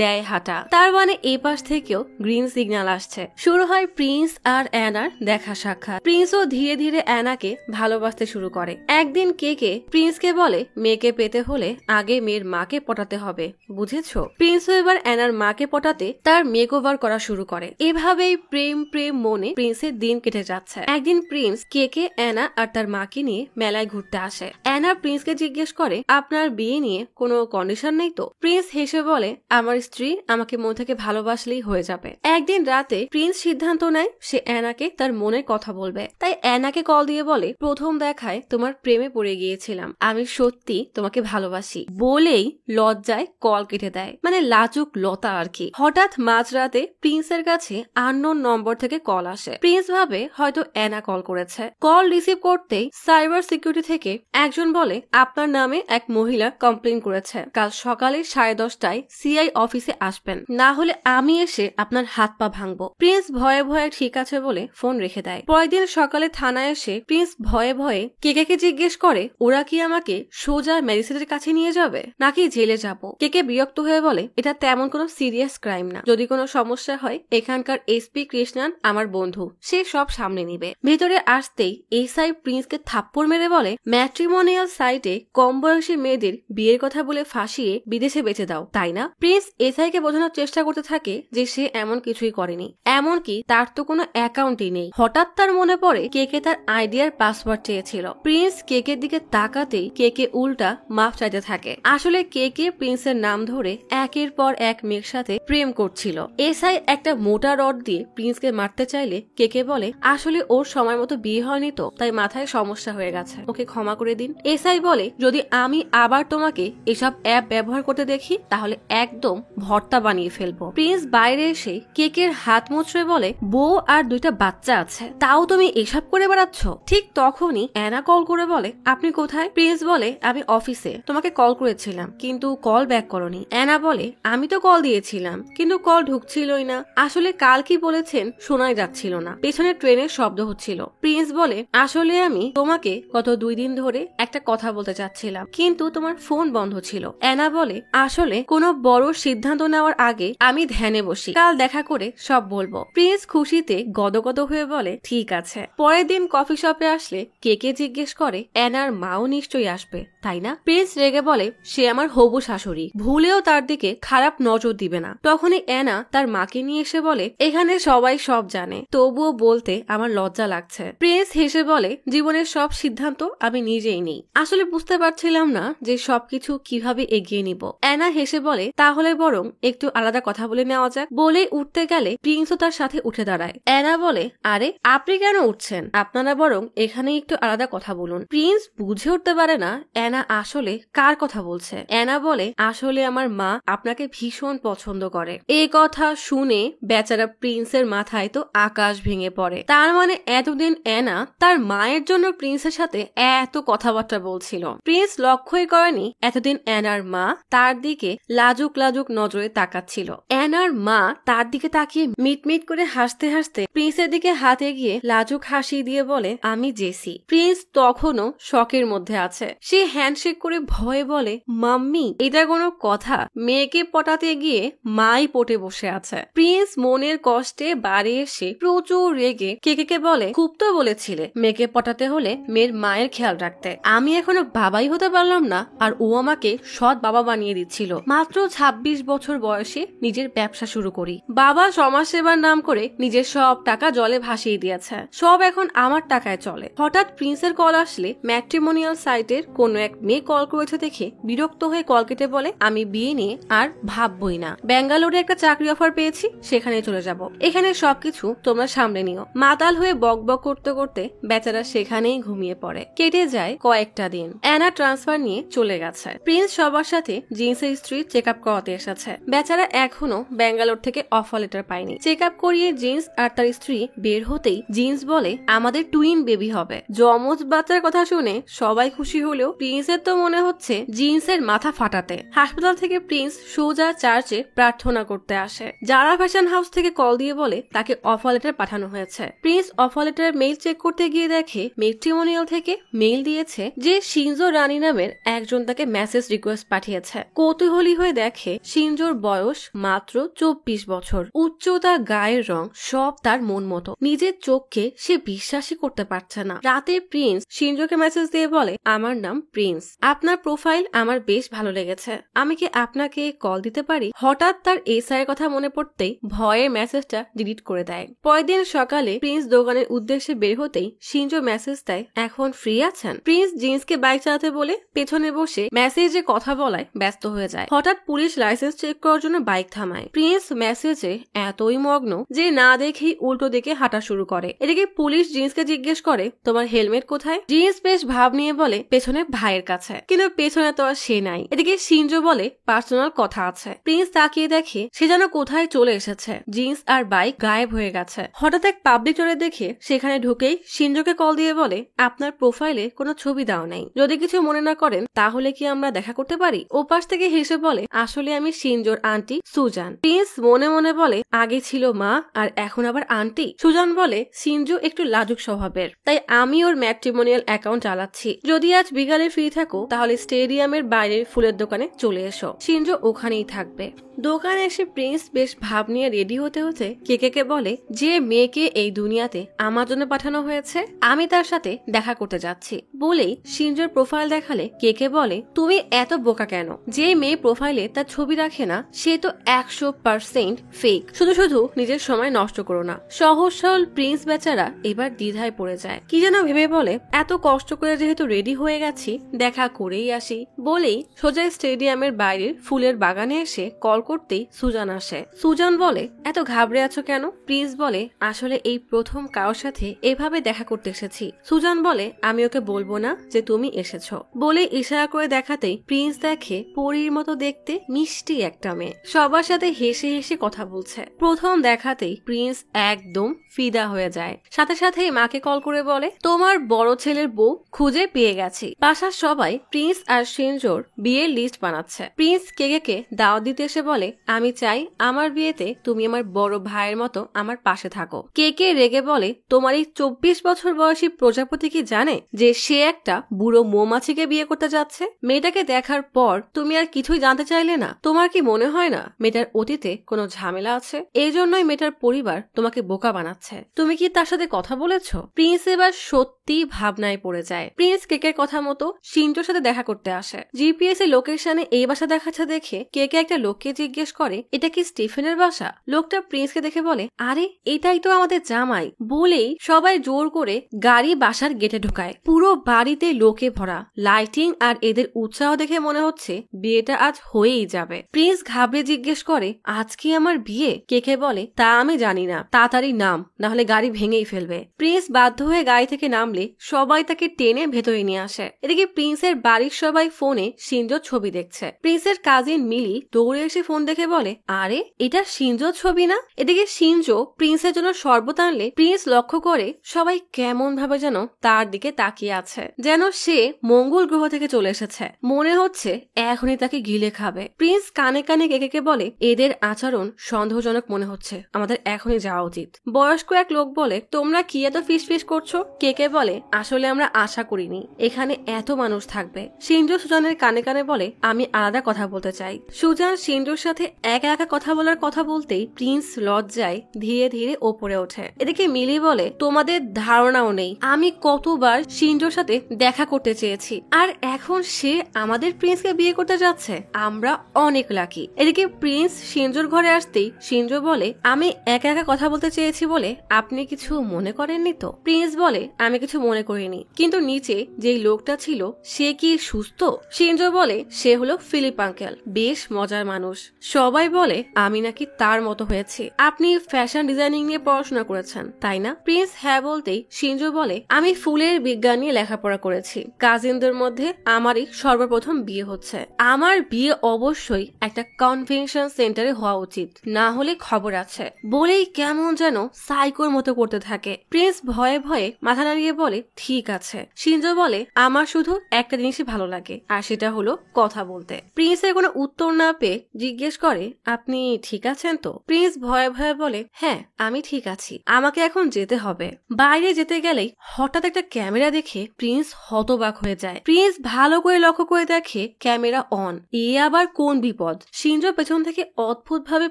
Speaker 1: দেয় হাঁটা। তার মানে এ পাশ থেকেও গ্রিন সিগন্যাল আসছে। শুরু হয় প্রিন্স আর অ্যানার দেখা সাক্ষাৎ। প্রিন্সও ধীরে ধীরে অ্যানাকে ভালোবাসতে শুরু করে। একদিন কেকে প্রিন্সকে বলে, মেয়েকে পেতে হলে আগে মেয়ের মাকে পটাতে হবে, বুঝেছো? প্রিন্সও এবার অ্যানার মাকে পটাতে তার মেকওভার করা শুরু করে। এভাবেই প্রেম প্রেম মনে প্রিন্সের দিন কেটে যাচ্ছে। একদিন প্রিন্স কেকে, অ্যানা আর তার মাকে নিয়ে মেলায় ঘুরতে আসে। অ্যানা প্রিন্সকে জিজ্ঞেস করে, আপনার বিয়ে নিয়ে কোনো কন্ডিশন নেই তো? প্রিন্স হেসে বলে, আমার স্ত্রী আমাকে মন থেকে ভালোবাসলেই হয়ে যাবে। একদিন রাতে প্রিন্স সিদ্ধান্ত নেয় সে অ্যানাকে তার মনের কথা বলবে। তাই অ্যানাকে কল দিয়ে বলে, প্রথম দেখায় তোমার প্রেমে পড়ে গিয়েছিলাম, আমি সত্যি তোমাকে ভালোবাসি। বলেই লজ্জায় কল কেটে দেয়, মানে লাজুক লতা আর কি। হঠাৎ মাঝরাতে প্রিন্সের কাছে আননোন নম্বর থেকে কল আসে। প্রিন্স ভাবে হয়তো অ্যানা কল করেছে। কল রিসিভ করতেই সাইবার সিকিউরিটি থেকে একজন বলে, আপনার নামে এক মহিলা কমপ্লেন করেছে, কাল সকালে 10:30টায় সিআই অফিসে আসবেন, না হলে আমি এসে আপনার হাত পা ভাঙবো। প্রিন্স ভয়ে ভয়ে ঠিক আছে বলে ফোন রেখে দেয়। পরের দিন সকালে থানায় এসে প্রিন্স ভয়ে ভয়ে কেকে জিজ্ঞেস করে, ওরা কি আমাকে সোজা ম্যাজিস্ট্রেটের কাছে নিয়ে যাবে নাকি জেলে যাব? কেকে বিরক্ত হয়ে বলে, এটা তেমন কোনো সিরিয়াস ক্রাইম না, যদি কোনো সমস্যা হয় এখানকার এসপি কৃষ্ণান আমার বন্ধু, সে সব সামনে নিবে। ভেতরে আসতেই এসআই প্রিন্সকে থাপ্পড় মেরে বলে, ম্যাট্রিমোনিয়াল সাইটে কম বয়সী মেয়েদের বিয়ের কথা বলে ফাঁসিয়ে বিদেশে বেঁচে দাও তাই না? প্রিন্স এসআই কে বোঝানোর চেষ্টা করতে থাকে যে সে এমন কিছুই করেনি, এমনকি তার তো কোনো অ্যাকাউন্টই নেই। হঠাৎ তার মনে পড়ে কেকে তার আইডিয়ার পাসওয়ার্ড চেয়েছিল। প্রিন্স কেকের দিকে তাকাতেই কেকে উল্টা মাফ চাইতে থাকে। আসলে কেকে প্রিন্সের নাম ধরে একের পর এক মেয়ের সাথে প্রেম করছিল। এসআই একটা মোটা রড দিয়ে প্রিন্সকে মারতে চাইলে কেকে বলে, আসলে ওর সময় মতো বিয়ে হয়নি তো, তাই মাথায় সমস্যা হয়ে গেছে, ওকে ক্ষমা করে দিন। এসআই বলে, যদি আমি আবার তোমাকে এসব অ্যাপ ব্যবহার করতে দেখি তাহলে একদম ভর্তা বানিয়ে ফেলবো। প্রিন্স বাইরে এসে কেকের হাত মুচড়ে বলে, বউ আর 2টা বাচ্চা আছে, তাও তুমি এসব করে বেড়াচ্ছ? ঠিক তখনই অ্যানা কল করে বলে, আপনি কোথায়? প্রিন্স বলে, আমি অফিসে, তোমাকে কল করেছিলাম কিন্তু কল ব্যাক করনি। অ্যানা বলে, আমি তো কল দিয়েছিলাম কিন্তু কল ঢুকছিলই না। আসলে কাল কি বলেছেন শোনাই যাচ্ছিল না, পেছনে ট্রেনের শব্দ হচ্ছিল। প্রিন্স বলে, আসলে আমি তোমাকে গত 2 দিন ধরে একটা কথা বলতে চাচ্ছিলাম কিন্তু তোমার ফোন বন্ধ ছিল। অ্যানা বলে, আসলে কোনো বড় সিদ্ধান্ত নেওয়ার আগে আমি ধ্যানে বসি, কাল দেখা করে সব বলবো। প্রিন্স খুশিতে গদগদ হয়ে বলে, ঠিক আছে। পরের দিন কফি শপে আসলে কেকে জিজ্ঞেস করে, অ্যানার মাও নিশ্চয়ই আসবে তাই না? প্রিন্স রেগে বলে, সে আমার হবু শাশুড়ি, ভুলেও তার দিকে খারাপ নজর দিবে না। তখনই অ্যানা তার মাকে নিয়ে এসে বলে, এখানে সবাই সব জানে, তবুও বলতে আমার লজ্জা লাগছে। প্রিন্স হেসে বলে, জীবনের সব সিদ্ধান্ত আমি নিজেই নিই। আসলে বুঝতে পারছিলাম না যে সবকিছু কিভাবে এগিয়ে নিব। অ্যানা হেসে বলে, তাহলে বরং একটু আলাদা কথা বলে নেওয়া যাক। বলেই উঠতে গেলে প্রিন্সও তার সাথে উঠে দাঁড়ায়। অ্যানা বলে, আরে আপনি কেন উঠছেন? আপনারা বরং এখানে একটু আলাদা কথা বলুন। প্রিন্স বুঝে উঠতে পারে না অ্যানা আসলে কার কথা বলছে। অ্যানা বলে, আসলে আমার মা আপনাকে ভীষণ পছন্দ করে। এই কথা শুনে বেচারা প্রিন্সের মাথায় তো আকাশ ভেঙে পড়ে। তার মানে এতদিন অ্যানা তার মায়ের জন্য প্রিন্সের সাথে এত কথাবার্তা বলছিল। প্রিন্স লক্ষ্যই করেনি এতদিন অ্যানার মা তার দিকে লাজুক লাজুক নজরে তাকাচ্ছিল। অ্যানার মা তার দিকে তাকিয়ে মিটমিট করে হাসতে হাসতে প্রিন্সের দিকে হাত এগিয়ে লাজুক হাসি দিয়ে বলে, আমি জেসি। প্রিন্স তখনও শকের মধ্যে আছে। সে হ্যান্ডশেক করে ভয়ে বলে, মাম্মি এটা কোনো কথা? মেয়েকে পটাতে গিয়ে মাই পটে বসে আছে। প্রিন্স মনের কষ্টে বাড়ি এসে প্রচুর রেগে কেকে বলে, খুব তো বলেছিলে মেয়েকে পটাতে হলে মেয়ের মায়ের খেয়াল রাখতে। আমি এখনো বাবাই হতে পারলাম না, আর ও আমাকে সৎ বাবা বানিয়ে দিচ্ছিল। মাত্র 26 বছর বয়সে নিজের ব্যবসা শুরু করি। বাবা সমাজসেবার নাম করে নিজের সব টাকা জলে ভাসিয়ে দিয়েছে। সব এখন আমার টাকায় চলে। হঠাৎ প্রিন্সের কল আসলে ম্যাট্রিমোনিয়াল সাইটের কোন এক মেয়ে কল করেছে দেখে বিরক্ত হয়ে কল কেটে বলে, আমি বিয়ে নিয়ে আর ভাববই না। ব্যাঙ্গালোরে একটা চাকরি অফার পেয়েছি, সেখানে চলে যাব। এখানে সবকিছু তোমরা সামলে নিও। মাতাল হয়ে বক বক করতে করতে বেচারা সেখানেই ঘুমিয়ে পড়ে। কেটে যায় কয়েকটা দিন। অ্যানা ট্রান্সফার নিয়ে চলে গেছে। প্রিন্স সবার সাথে জিন্সের স্ত্রী চেক আপ করাতে এসেছে। বেচারা এখনো ব্যাঙ্গালোর থেকে অফার লেটার পায়নি। চেক আপ করিয়ে জিন্স আর তার স্ত্রী বের হতেই জিন্স বলে, আমাদের টুইন বেবি হবে। যমজ বাচ্চার কথা শুনে সবাই খুশি হলেও প্রিন্সের তো মনে হচ্ছে জিন্সের মাথা ফাটাতে। হাসপাতাল থেকে প্রিন্স সোজা চার্চে প্রার্থনা করতে আসে। যারা ফ্যাশন হাউস থেকে কল দিয়ে বলে তাকে অফার লেটার পাঠানো হয়েছে। প্রিন্স অফার লেটারের মেইল চেক করতে গিয়ে দেখে ম্যাট্রিমোনিয়াল থেকে মেইল দিয়েছে যে শিনজো রানী নামের একজন তাকে মেসেজ রিকোয়েস্ট পাঠিয়েছে। কৌতূহলী হয়ে দেখে শিনজোর বয়স মাত্র 24 বছর। উচ্চতা, গায়ের রং সব তার মন মতো। নিজের চোখকে সে বিশ্বাসই করতে পারছে না। রাতে প্রিন্স শিনজোকে মেসেজ দিয়ে বলে, আমার নাম প্রিন্স, আপনার প্রোফাইল আমার বেশ ভালো লেগেছে, আমি কি আপনাকে কল দিতে পারি? হঠাৎ তার এসআই এর কথা মনে পড়তেই ভয়ে মেসেজটা ডিলিট করে দেয়। পরের দিন সকালে প্রিন্স দোকানের উদ্দেশ্যে বের হতেই শিনজো মেসেজ দেয়, এখন ফ্রি আছেন? প্রিন্স জিন্সকে বাইক চালাতে বলে পেছনে বসে মেসেজে কথা বলায় ব্যস্ত হয়ে যায়। হঠাৎ পুলিশ লাইসেন্স চেক করার জন্য বাইক থামায়। প্রিন্স মেসেজে এতই মগ্ন যে না দেখেই উল্টো দিকে হাঁটা শুরু করে। এদিকে পুলিশ জিন্সকে জিজ্ঞেস করে, তোমার হেলমেট কোথায়? জিন্স বেশ ভাব নিয়ে বলে, পেছনে ভাইয়ের কাছে। কিন্তু পেছনে তো আর সে নাই। এদিকে শিনজো বলে, পার্সোনাল কথা আছে। প্রিন্স তাকিয়ে দেখে সে যেন কোথায় চলে এসেছে। জিন্স আর বাইক গায়েব হয়ে গেছে। হঠাৎ এক পাবলিক টয়লেট দেখে সেখানে ঢুকেই শিনজোকে কল দিয়ে বলে, আপনার প্রোফাইলে কোনো ছবি দেওয়া নাই, যদি কিছু মনে না করেন তাহলে কি আমরা দেখা করতে পারি? ওপাশ থেকে হেসে বলে, আসলে আমি শিনজোর আন্টি সুজান। প্রিন্স মনে মনে বলে, আগে ছিল মা আর এখন আবার আন্টি। সুজান বলে, শিনজো একটু লাজুক স্বভাবের, তাই আমি ওর ম্যাট্রিমোনিয়াল অ্যাকাউন্ট চালাচ্ছি। যদি আজ বিকালে ফ্রি থাকো তাহলে স্টেডিয়ামের বাইরের ফুলের দোকানে চলে এসো, শিনজো ওখানেই থাকবে। দোকানে এসে প্রিন্স বেশ ভাব নিয়ে রেডি হতে হতে কেকে বলে, যে মেয়েকে এই দুনিয়াতে আমার জন্য পাঠানো হয়েছে আমি তার সাথে দেখা করতে যাচ্ছি। বলেই শিনজোর প্রোফাইল দেখালে কেকে বলে, তুমি এত বোকা কেন? যে মেয়ে প্রোফাইলে তার ছবি রাখে না সে তো 100% ফেক। শুধু শুধু নিজের সময় নষ্ট করো না। সহজ সরল প্রিন্স বেচারা এবার দ্বিধায় পড়ে যায়। কি যেন ভেবে বলে, এত কষ্ট করে যেহেতু রেডি হয়ে গেছি দেখা করেই আসি। বলেই সোজা স্টেডিয়ামের বাইরের ফুলের বাগানে এসে কল করতেই সুজান আসে। সুজান বলে, এত ঘাবড়ে আছো কেন? প্রিন্স বলে, আসলে এই প্রথম কারোর সাথে এভাবে দেখা করতে এসেছি। সুজান বলে, আমি ওকে বলবো না যে তুমি এসেছো। বলে ইশারা করে দেখাতেই প্রিন্স দেখে পরীর মতো দেখতে মিষ্টি একটা মেয়ে সবার সাথে হেসে হেসে কথা বলছে। প্রথম দেখাতেই প্রিন্স একদম ফিদা হয়ে যায়। সাথে সাথেই মাকে কল করে বলে, তোমার বড় ছেলের বউ খুঁজে পেয়ে গেছি। বাসার সবাই প্রিন্স আর শিনজোর বিয়ের লিস্ট বানাচ্ছে। প্রিন্স কেকে দাওয়াত দিতে এসে বলে, আমি চাই আমার বিয়েতে তুমি আমার বড় ভাইয়ের মতো আমার পাশে থাকো। কেকে রেগে বলে, তোমার এই 24 বছর বয়সী প্রজাপতি কি জানে যে সে একটা বুড়ো মৌমাছিকে বিয়ে করতে যাচ্ছে? মেয়েটাকে দেখার পর তুমি আর কিছুই জানতে চাইলে না? তোমার কি মনে হয় না মেয়েটার অতীতে কোনো ঝামেলা আছে? এই জন্যই মেয়েটার পরিবার তোমাকে বোকা বানাচ্ছে। তুমি কি তার সাথে কথা বলেছো? প্রিন্স এবার সত্যি ভাবনায় পড়ে যায়। প্রিন্স কেকের কথা মতো শিনজোর সাথে দেখা করতে আসে। জিপিএস এর লোকেশনে এই বাসা দেখাচ্ছে দেখে কেকে একটা লোককে জিজ্ঞেস করে, এটা কি স্টিফেনের বাসা? লোকটা প্রিন্সকে দেখে বলে, আরে এটাই তো আমাদের জামাই। বলেই সবাই জোর করে গাড়ি বাসার গেটে ঢোকায়। পুরো বাড়িতে লোকে ভরা। লাইটিং আর এদের উৎসাহ দেখে মনে হচ্ছে বিয়েটা আজ হয়েই যাবে। প্রিন্স ঘাবড়ে জিজ্ঞেস করে, আজ কি আমার বিয়ে? কেকে বলে, তা আমি জানি না, তাড়াতাড়ি নাম, নাহলে গাড়ি ভেঙেই ফেলবে। প্রিন্স বাধ্য হয়ে গাড়ি থেকে নামলে সবাই তাকে টেনে ভেতরে নিয়ে আসে। এদিকে প্রিন্সের বাড়ির সবাই ফোনে শিনজোর ছবি দেখছে। প্রিন্সের কাজিন মিলি দৌড়ে এসে ফোন দেখে বলে, আরে এটা শিনজোর ছবি না? এদিকে শিনজো প্রিন্সের জন্য শরবত আনলে প্রিন্স লক্ষ্য করে সবাই কেমন ভাবে যেন তার দিকে তাকিয়ে আছে, যেন সে মঙ্গল গ্রহ থেকে চলে এসেছে। মনে হচ্ছে এখনই তাকে গিলে খাবে। প্রিন্স কানে কানে কেকে বলে, এদের আচরণ সন্দেহজনক মনে হচ্ছে, আমাদের এখনই যাওয়া উচিত। বয়স্ক এক লোক বলে, তোমরা কি এত ফিস করছো? কেকে বলে, আসলে আমরা আশা করিনি এখানে এত মানুষ থাকবে। শিনজো সুজানের কানে কানে বলে, আমি আলাদা কথা বলতে চাই। সুজান শিনজোর সাথে একা একা কথা বলার কথা বলতেই প্রিন্স লজ্জায় ধীরে ধীরে ওপরে ওঠে। এদিকে মিলি বলে, তোমাদের ধারণাও নেই আমি কতবার শিনজোর সাথে দেখা করতে চেয়েছি, আর এখন সে আমাদের প্রিন্সকে বিয়ে করতে যাচ্ছে। আমরা অনেক লাকি। এদিকে প্রিন্স শিনজোর ঘরে আসতেই শিনজো বলে, আমি একা একা কথা বলতে চেয়েছি বলে আপনি কিছু মনে করেননি তো? প্রিন্স বলে, আমি কিছু মনে করিনি, কিন্তু নিচে যেই লোকটা ছিল সে কি সুস্থ? শিনজো বলে, সে হলো ফিলিপ আঙ্কেল, বেশ মজার মানুষ। সবাই বলে আমি নাকি তার মতো হয়েছি। আপনি ফ্যাশন ডিজাইনিং নিয়ে পড়াশোনা করেছেন তাই না? প্রিন্স হ্যাঁ বলতেই শিনজো বলে, আমি ফুলের বিজ্ঞান নিয়ে লেখাপড়া করেছি। কাজিনদের মধ্যে আমারই সর্বপ্রথম বিয়ে হচ্ছে। আমার বিয়ে অবশ্যই একটা কনভেনশন সেন্টারে হওয়া উচিত, না হলে খবর আছে। বলেই কেমন যেন সাইকোর মতো করতে থাকে। প্রিন্স ভয়ে ভয়ে মাথা নাড়িয়ে বলে, ঠিক আছে। শিনজো বলে, আমার শুধু একটা জিনিসই ভালো লাগে, আর সেটা হলো কথা বলতে। প্রিন্সের কোনো উত্তর না পেয়ে জিজ্ঞেস করে, আপনি ঠিক আছেন তো? প্রিন্স ভয়ে ভয়ে বলে, হ্যাঁ আমি ঠিক আছি, আমাকে এখন যেতে হবে। বাইরে যেতে গেলেই হঠাৎ একটা ক্যামেরা দেখে প্রিন্স হতবাক হয়ে যায়। প্রিন্স ভালো করে লক্ষ্য করে দেখে ক্যামেরা অন। এ আবার কোন বিপদ? শিনজো পেছন থেকে অদ্ভুত ভাবে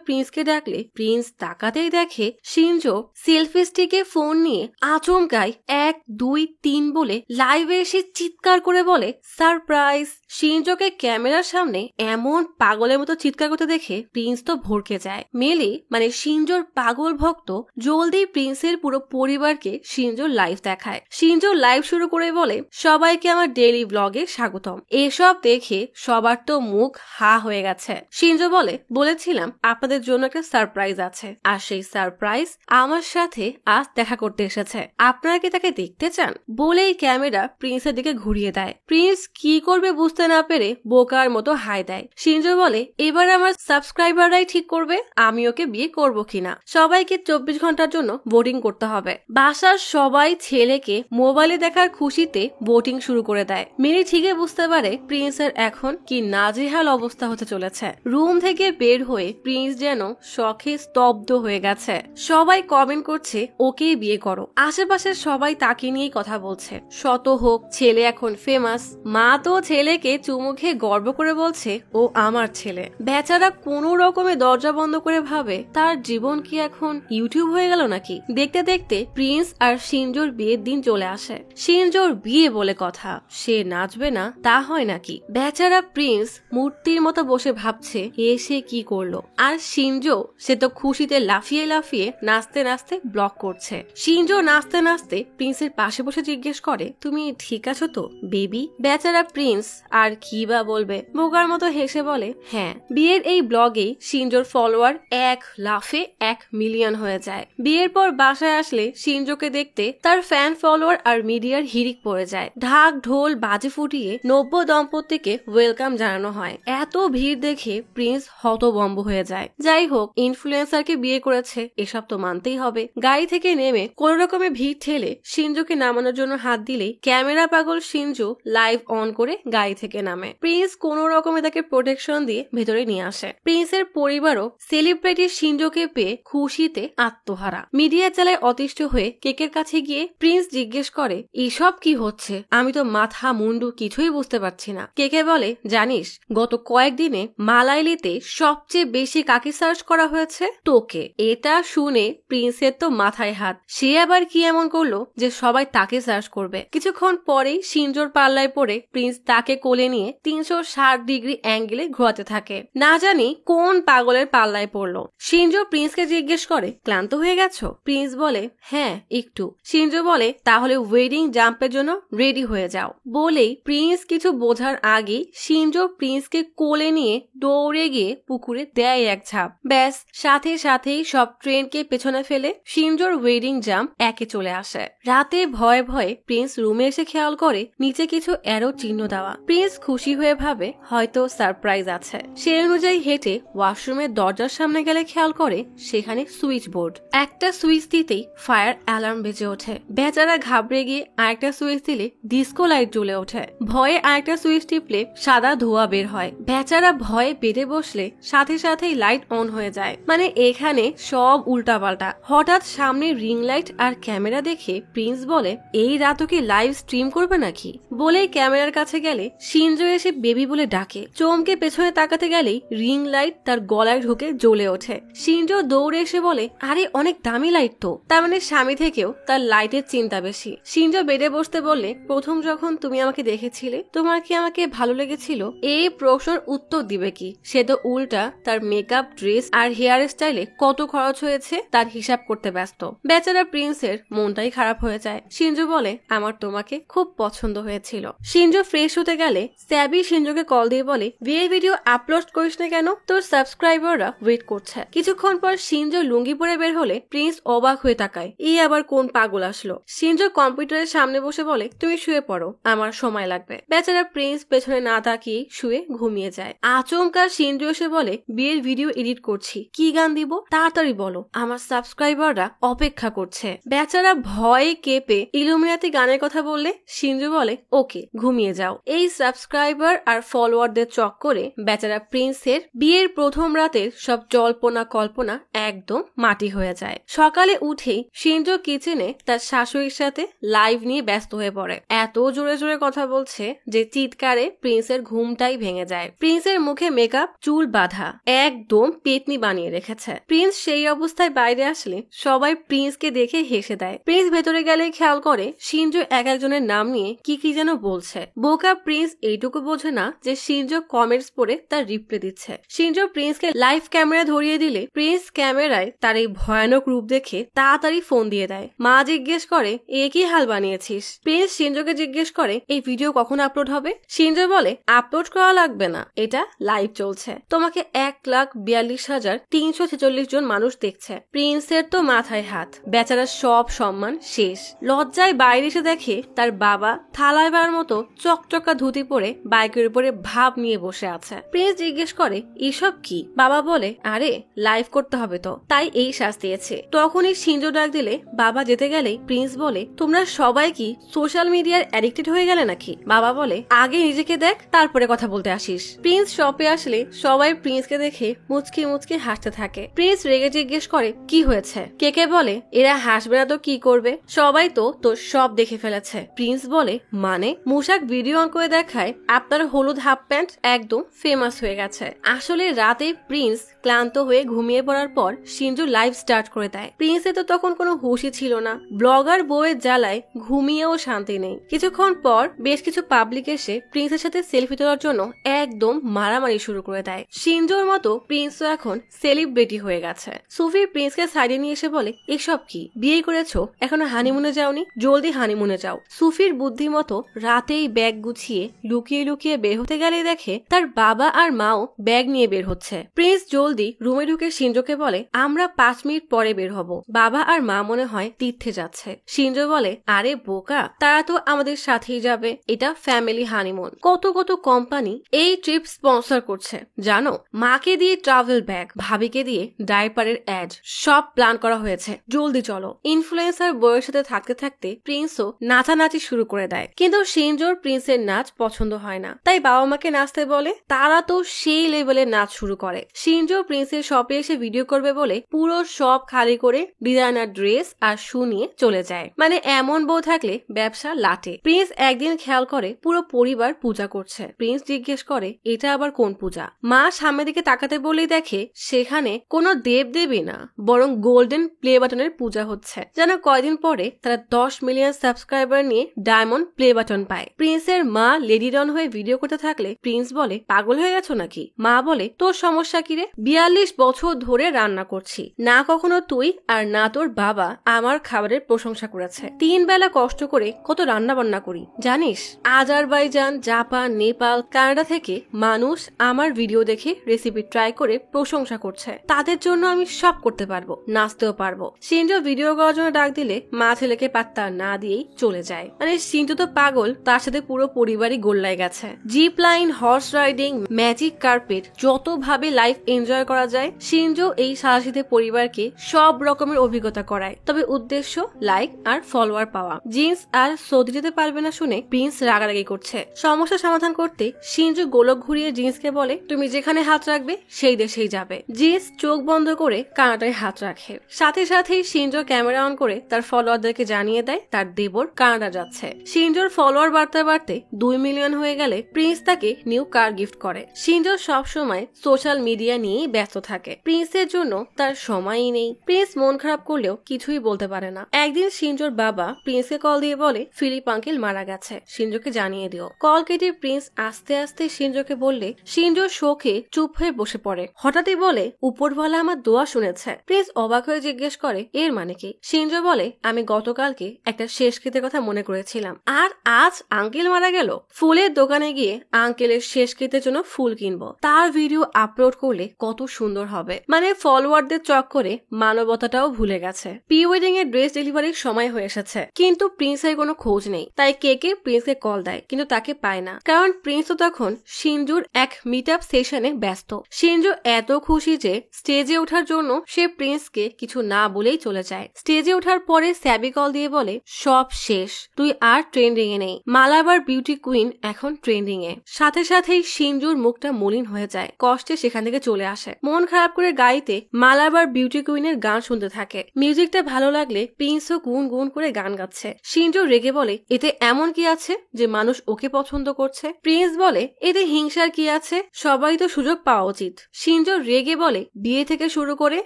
Speaker 1: প্রিন্সকে ডাকলে প্রিন্স তাকাতেই দেখে শিনজো সেলফি স্টিকে ফোন নিয়ে আচমকাই 1 2 3 বলে লাইভে এসে চিৎকার করে বলে, সারপ্রাইজ। শিনজোকে ক্যামেরার সামনে এমন পাগলের মতো চিৎকার করতে দেখে প্রিন্স তো ভরকে যায়। মেলি মানে শিনজোর পাগল ভক্ত জলদি প্রিন্সের পুরো পরিবারকে শিনজোর লাইভ দেখায়। শিনজো লাইভ শুরু করে বলে, সবাইকে আমার ডেইলি ব্লগে স্বাগতম। এসব দেখে সবার তো মুখ হা হয়ে গেছে। শিনজো বলে, বলেছিলাম আপনাদের জন্য একটা সারপ্রাইজ আছে, আর সেই সারপ্রাইজ আমার সাথে আজ দেখা করতে এসেছে। আপনারা কি তাকে দেখতে চান? বলেই ক্যামেরা প্রিন্সের দিকে ঘুরিয়ে দেয়। প্রিন্স কি করবে বুঝতে না পেরে বোকার মতো হাই দেয়। শিনজো বলে, এবার আমার সাবস্ক্রাইবাররাই ঠিক করবে আমি ওকে বিয়ে করবো কিনা। সবাইকে 24 ঘন্টার জন্য ভোটিং করতে হবে। বাসার সবাই ছেলেকে মোবাইলে দেখার খুশিতে ভোটিং শুরু করে দেয়। মেরি ঠিকই বুঝতে পারে প্রিন্সের এখন কি নাজেহাল অবস্থা হতে চলেছে। রুম থেকে বের হয়ে প্রিন্স যেন শখে স্তব্ধ হয়ে গেছে। সবাই কমেন্ট করছে, ওকেই বিয়ে করো। আশেপাশের সবাই তাকে নিয়েই কথা বলছে। শত হোক ছেলে এখন ফেমাস। মা তো ছেলেকে চুমু খেয়ে গর্ব করে বলছে, ও আমার ছেলে। বেচারা কোনো রকমে দরজা বন্ধ করে ভাবে, তার জীবন কি এখন ইউটিউব হয়ে গেল নাকি? দেখতে দেখতে প্রিন্স আর শিনজোর বিয়ের দিন চলে আসে। শিনজোর বিয়ে বলে কথা, সে নাচবে না তা হয় নাকি? বেচারা প্রিন্স মূর্তির মতো বসে ভাবছে সে কি করলো, আর শিনজো সে তো খুশিতে লাফিয়ে লাফিয়ে নাচতে নাচতে ব্লগ করছে। শিনজো নাচতে নাচতে প্রিন্সের পাশে বসে জিজ্ঞেস করে, তুমি ঠিক আছো তো বেবি? বেচারা প্রিন্স আর কি বা বলবে, বোকার মতো হেসে বলে, হ্যাঁ। বিয়ের এই ব্লগেই শিনজোর ফলোয়ার 1 লাফে 1 মিলিয়ন হয়ে যায়। বিয়ের পর বাসায় আসলে শিনজোকে দেখতে তার ফ্যান ফলোয়ার আর মিডিয়ার হিড়িক পড়ে যায়। ঢাক ঢোল বাজে ফুটিয়ে নব্য দম্পতিকে ওয়েলকাম জানানো হয়। এত ভিড় দেখে প্রিন্স হতভম্ব হয়ে যায়। যাই হোক, ইনফ্লুয়েন্সারকে বিয়ে করেছে এসব তো মানতেই হবে। গাড়ি থেকে নেমে কোন রকমে ভিড় ঠেলে শিনজোকে নামানোর জন্য হাত দিলেই ক্যামেরা পাগল শিনজো লাইভ অন করে গাড়ি থেকে নামে। প্রিন্স কোন রকমে তাকে প্রোটেকশন দিয়ে ভেতরে নিয়ে আসে। প্রিন্সের পরিবারও সেলিব্রিটি শিনজোকে পেয়ে খুশিতে আত্মহারা। মিডিয়া চালায় অতিষ্ঠ হয়ে কেকের কাছে গিয়ে প্রিন্স জিজ্ঞেস করে, এসব কি হচ্ছে? আমি তো মাথা মুন্ডু কিছুই বুঝতে পারছি না। কেকে বলে, জানিস গত কয়েকদিনে মালাইলিতে সবচেয়ে বেশি কাকে সার্চ করা হয়েছে? তোকে। এটা শুনে প্রিন্সের তো মাথায় হাত। সে আবার কি এমন করলো যে সবাই তাকে সার্চ করবে? কিছুক্ষণ পরেই শিনজোর পাল্লায় পড়ে প্রিন্স তাকে কোলে নিয়ে 360 ডিগ্রি অ্যাঙ্গেলে ঘোরাতে থাকে। না জানি কোন পাগলের পাল্লায় পড়লো। শিনজো প্রিন্সকে জিজ্ঞেস করে, ক্লান্ত হয়ে গেছো? প্রিন্স বলে, হ্যাঁ একটু। শিনজো বলে, তাহলে ওয়েডিং জাম্পের জন্য রেডি হয়ে যাও। বলেই প্রিন্স কিছু বোঝার আগে দেখেই শিনজো প্রিন্সকে কোলে নিয়ে দৌড়ে গিয়ে পুকুরে দেয় এক ঝাঁপ। ব্যাস, সাথে সাথেই সব ট্রেনকে পেছনে ফেলে শিনজোর ওয়েডিং জাম্প একে চলে আসে। রাতে ভয়ে ভয়ে প্রিন্স রুমে এসে খেয়াল করে নিচে কিছু অ্যারো চিহ্ন দেওয়া। প্রিন্স খুশি হয়ে ভাবে হয়তো সারপ্রাইজ আছে। সে অনুযায়ী হেঁটে ওয়াশরুমের দরজার সামনে গেলে খেয়াল করে সেখানে সুইচ বোর্ড। একটা সুইচ দিতেই ফায়ার অ্যালার্ম বেজে ওঠে। বেচারা ঘাবড়ে গিয়ে আরেকটা সুইচ দিলে ডিস্কো লাইট জ্বলে ওঠে। ভয়ে আরেকটা সুইচ টিপলে সাদা ধোঁয়া বের হয়। বেচারা ভয়ে বেডে বসলে সাথে সাথেই লাইট অন হয়ে যায়। মানে এখানে সব উল্টাপাল্টা। হঠাৎ সামনে রিং লাইট আর ক্যামেরা দেখে প্রিন্স বলে, এই রাতও কি লাইভ স্ট্রিম করবে নাকি? বলেই ক্যামেরার কাছে গেলে শিনজো এসে বেবি বলে ডাকে। চমকে পেছনে তাকাতে গেলেই রিং লাইট তার গলায় ঢুকে জ্বলে ওঠে। শিনজো দৌড়ে এসে বলে, আরে অনেক দামি লাইট তো। তার মানে স্বামী থেকেও তার লাইটের চিন্তা বেশি। শিনজো বেডে বসতে বললে, প্রথম যখন তুমি আমাকে দেখেছিলে তোমার কি আমাকে ভালো লেগেছিল? এই প্রশ্নের উত্তর দিবে কি? সে তো উল্টা তার মেকআপ, ড্রেস আর হেয়ার স্টাইলে কত খরচ হয়েছে তার হিসাব করতে ব্যস্ত। বেচারা প্রিন্সের মনটাই খারাপ হয়ে যায়। শিনজো বলে, আমার তোমাকে খুব পছন্দ হয়েছিল। শিনজো ফ্রেশ হতে গেলে স্যাবি শিনজোকে কল দিয়ে বলে, বিয়ের ভিডিও আপলোড করিস না কেন? তোর সাবস্ক্রাইবাররা ওয়েট করছে। কিছুক্ষণ পর শিনজো লুঙ্গি পরে বের হলে প্রিন্স অবাক হয়ে তাকায়, এই আবার কোন পাগল আসলো? শিনজো কম্পিউটারের সামনে বসে বলে, তুমি শুয়ে পড়ো, আমার সময় লাগবে। বেচারা প্রিন্স পেছনে না তাকিয়ে শুয়ে ঘুমিয়ে যায়। আচমকা শিনজো এসে বলে, বিয়ের ভিডিও এডিট করছি, কি গান দিব? তাড়াতাড়ি বলো, আমার সাবস্ক্রাইবাররা অপেক্ষা করছে। বেচারা ভয়ে কেঁপে ইলুমিনাতি গানের কথা বললে শিনজো বলে, ওকে ঘুমিয়ে যাও। এই সাবস্ক্রাইবার আর ফলোয়ারদের চক্করে বেচারা প্রিন্সের বিয়ের প্রথম রাতের সব জল্পনা কল্পনা একদম মাটি হয়ে যায়। সকালে উঠেই শিনজো কিচেনে তার শাশুড়ির সাথে লাইভ নিয়ে ব্যস্ত হয়ে পড়ে। এত জোরে জোরে কথা বলছে যে চিৎকারে প্রিন্সের ঘুমটাই ভেঙে যায়। প্রিন্সের মুখে মেকআপ, চুল বাঁধা, একদম পেতনি বানিয়ে রেখেছে। প্রিন্স সেই অবস্থায় বাইরে আসলে সবাই প্রিন্সকে দেখে হেসে দেয়। প্রিন্স ভেতরে গেলে খেয়াল করে শিনজো এক একজনের নাম নিয়ে কি কি যেন বলছে। বোকা প্রিন্স এইটুকু বোঝে না যে শিনজো কমেন্টস পড়ে তার রিপ্লাই দিচ্ছে। শিনজো প্রিন্সকে লাইভ ক্যামেরা ধরিয়ে দিলে প্রিন্স ক্যামেরায় তার এই ভয়ানক রূপ দেখে তাড়াতাড়ি ফোন দিয়ে দেয়। মা জিজ্ঞেস করে, এ কি হাল বানিয়েছিস? প্রিন্স শিনজোকে জিজ্ঞেস করে, এই ভিডিও কখন আপলোড হবে? শিনজো বলে, আপলোড করা লাগবে না, এটা লাইভ চলছে। তোমাকে 1,42,346 জন মানুষ দেখছে। প্রিন্সের তো মাথায় হাত। বেচারা সব সম্মান শেষ। লজ্জায় বাইরে এসে দেখে তার বাবা থালাইবার মতো চকচকা ধুতি পরে বাইকের উপরে ভাব নিয়ে বসে আছে। প্রিন্স জিজ্ঞেস করে, এসব কি? বাবা বলে, আরে লাইভ করতে হবে তো, তাই এই শ্বাস দিয়েছে। তখনই শিনজো ডাক দিলে বাবা যেতে গেলেই প্রিন্স বলে, তোমরা সবাই কি সোশ্যাল মিডিয়ার অ্যাডিক্টেড হয়ে গেলে নাকি? বাবা বলে, আগে নিজেকে দেখ, তারপরে কথা বলতে আসিস। প্রিন্স শপে আসলে সবাই প্রিন্সকে দেখে মুচকি মুচকি হাসতে থাকে। প্রিন্স রেগে জিজ্ঞেস করে, কি হয়েছে? কে বলে, এরা হাসবে না তো কি করবে? সবাই তো তোর সব দেখে ফেলেছে। প্রিন্স বলে, মানে? মুশাক ভিডিও অন করে দেখায় আপনার হলুদ হাফ প্যান্ট একদম ফেমাস হয়ে গেছে। আসলে রাতে প্রিন্স ক্লান্ত হয়ে ঘুমিয়ে পড়ার পর শিনজো লাইভ স্টার্ট করে দেয়। প্রিন্সে তো তখন কোনো হুঁশই ছিল না। ব্লগার বউয়ের জ্বালায় ঘুমিয়েও শান্তি নেই। কিছুক্ষণ পর বেশ কিছু পাবলিক এসে প্রিন্সের সাথে সেলফি তোলার জন্য একদম মারামারি শুরু করে দেয়। শিনজোর মতো প্রিন্সও এখন সেলিব্রিটি হয়ে গেছে। সুফি প্রিন্সকে সাইডে নিয়ে এসে বলে, এসব কি? বিয়ে করেছো, এখনো হানিমুনে যাওনি? জলদি হানিমুনে যাও। সুফির বুদ্ধি মতো রাতেই ব্যাগ গুছিয়ে লুকিয়ে লুকিয়ে বের হতে গেলেই দেখে তার বাবা আর মাও ব্যাগ নিয়ে বের হচ্ছে। প্রিন্স জলদি রুমে ঢুকে শিনজোকে বলে, আমরা 5 মিনিট পরে বের হব। বাবা আর মা মনে হয় তীর্থে যাচ্ছে। শিনজো বলে, আরে বোকা, তারা তো আমাদের সাথেই যাবে, এটা ফ্যামিলি হানিমুন। কত কত কোম্পানি এই ট্রিপ স্পন্সর করছে জানো? মাকে দিয়ে ট্রাভেল ব্যাগ, ভাবিকে দিয়ে ডাইপারের অ্যাড, সব প্ল্যান করা হয়েছে, জলদি চলো। ইনফ্লুয়েন্সার বউয়ের সাথে থাকতে থাকতে প্রিন্সও নাচানাচি শুরু করে দেয়। কিন্তু শিনজোর প্রিন্সের নাচ পছন্দ হয় না, তাই বাবা মাকে নাচতে বলে। তারা তো সেই লেভেলের নাচ শুরু করে। শিনজো প্রিন্সের শপে এসে ভিডিও করবে বলে পুরো শপ খালি করে ডিজাইনার ড্রেস আর শু নিয়ে চলে যায়। মানে এমন বউ থাকলে ব্যবসা লাটে। প্রিন্স একদিন খেয়াল করে পুরো পরিবার পূজা করছে। প্রিন্স জিজ্ঞেস করে, এটা আবার কোন পূজা? মা সামনের দিকে তাকাতে বলেই দেখে সেখানে কোনো দেব দেবী না, বরং গোল্ডেন প্লে বাটনের পূজা হচ্ছে। যেন কয়দিন পরে তারা 10 মিলিয়ন সাবস্ক্রাইবার নিয়ে ডায়মন্ড প্লে বাটন পায়। প্রিন্সের মা লেডি ডন হয়ে ভিডিও করতে থাকলে প্রিন্স বলে, পাগল হয়ে গেছো নাকি? মা বলে, তোর সমস্যা কি রে? 42 বছর ধরে রান্না করছি, না কখনো তুই আর না তোর বাবা আমার খাবারের প্রশংসা করেছে। 3 বেলা কষ্ট করে কত রান্না বান্না করি জানিস? আজারবাইজান, জাপান, নেপাল, কানাডা থেকে মানুষ আমার ভিডিও দেখে রেসিপি ট্রাই করে প্রশংসা করছে। তাদের জন্য আমি সব করতে পারবো, নাচতেও পারবো। শিনজো ভিডিও করার জন্য ডাক দিলে মা ছেলেকে পাত্তা না দিয়েই চলে যায়। মানে শিনজো তো পাগল, তার সাথে পুরো পরিবারই গোল্লায় গেছে। Zip line, horse riding, magic carpet, যত ভাবে লাইফ এনজয় করা যায় শিনজো এই সাহসীতে পরিবারকে সব রকমের অভিজ্ঞতা করায়। তবে উদ্দেশ্য লাইক আর ফলোয়ার পাওয়া। জিন্স আর সৌদি যেতে পারবে না শুনে প্রিন্স রাগারাগি করছে। সমস্যা সমাধান করতে শিনজো গোলক ঘুরিয়ে জিন্সকে বলে, তুমি যেখানে হাত রাখবে সেই দেশেই যাবে। জিন্স চোখ বন্ধ করে কানাডায় হাত রাখে। সাথে সাথেই শিনজো ক্যামেরা অন করে তার ফলোয়ারদেরকে জানিয়ে দেয় তার দেবর কানাডা যাচ্ছে। শিনজোর ফলোয়ার বাড়তে বাড়তে 2 মিলিয়ন হয়ে গেলে প্রিন্স তাকে নিউ কার গিফট করে। শিনজো সবসময় সোশ্যাল মিডিয়া নিয়েই ব্যস্ত থাকে। প্রিন্সের জন্য তার সময়ই নেই। প্রিন্স মন খারাপ করলেও কিছুই বলতে পারে না। একদিন শিনজোর বাবা প্রিন্সকে কল দিয়ে বলে ফিলিপ আঙ্কেল মারা গেছে, শিনজোকে জানিয়ে দিও। কল কেটে প্রিন্স আস্তে আস্তে শিনজোকে বললে শিনজোর শোকে চুপ হয়ে বসে পড়ে। হঠাৎই বলে, উপরওয়ালা আমার দোয়া শুনেছে। প্রিন্স অবাক হয়ে জিজ্ঞেস করে, এর মানে কি? শিনজো বলে, আমি গতকালকে একটা শেষকৃত্যের কথা মনে করেছিলাম, আর আজ আঙ্কেল মারা গেল। ফুলের দোকানে গিয়ে আঙ্কেলের শেষকৃত্যের জন্য ফুল কিনবো। তার ভিডিও আপলোড করলে কত সুন্দর হবে। মানে ফলোয়ারদের চক্করে মানবতাটাও ভুলে গেছে। প্রি ওয়েডিং এর ড্রেস ডেলিভারির সময় হয়ে এসেছে, কিন্তু প্রিন্সের কোনো খোঁজ নেই। তাই কেকে প্রিন্সকে কল দেয়, কিন্তু তাকে পায় না, কারণ প্রিন্স তো তখন শিনজোর এক মিট আপ সেশনে ব্যস্ত। শিনজো এত খুশি যে স্টেজে ওঠার জন্য সে প্রিন্সকে কিছু না বলেই চলে যায়। স্টেজে ওঠার পরে স্যাবি কল দিয়ে বলে, সব শেষ, তুই আর ট্রেন্ডিং এ নেই। মালাবার বিউটি কুইন এখন ট্রেন্ডিং এ। সাথে সাথেই শিনজোর মুখটা মলিন হয়ে যায়, কষ্টে সেখান থেকে চলে আসে। মন খারাপ করে গাইতে মালাবার বিউটি কুইনের গান শুনতে থাকে। মিউজিকটা ভালো লাগলে প্রিন্সও গুন গুন করে গান গাচ্ছে। শিনজো রেগে বলে, এতে এমন কি আছে যে মানুষ ওকে পছন্দ করছে? প্রিন্স বলে, এতে হিংসার কি আছে, সবাই তো সুযোগ পাওয়া উচিত। শিনজো রেগে বলে, বিয়ে থেকে শুরু করে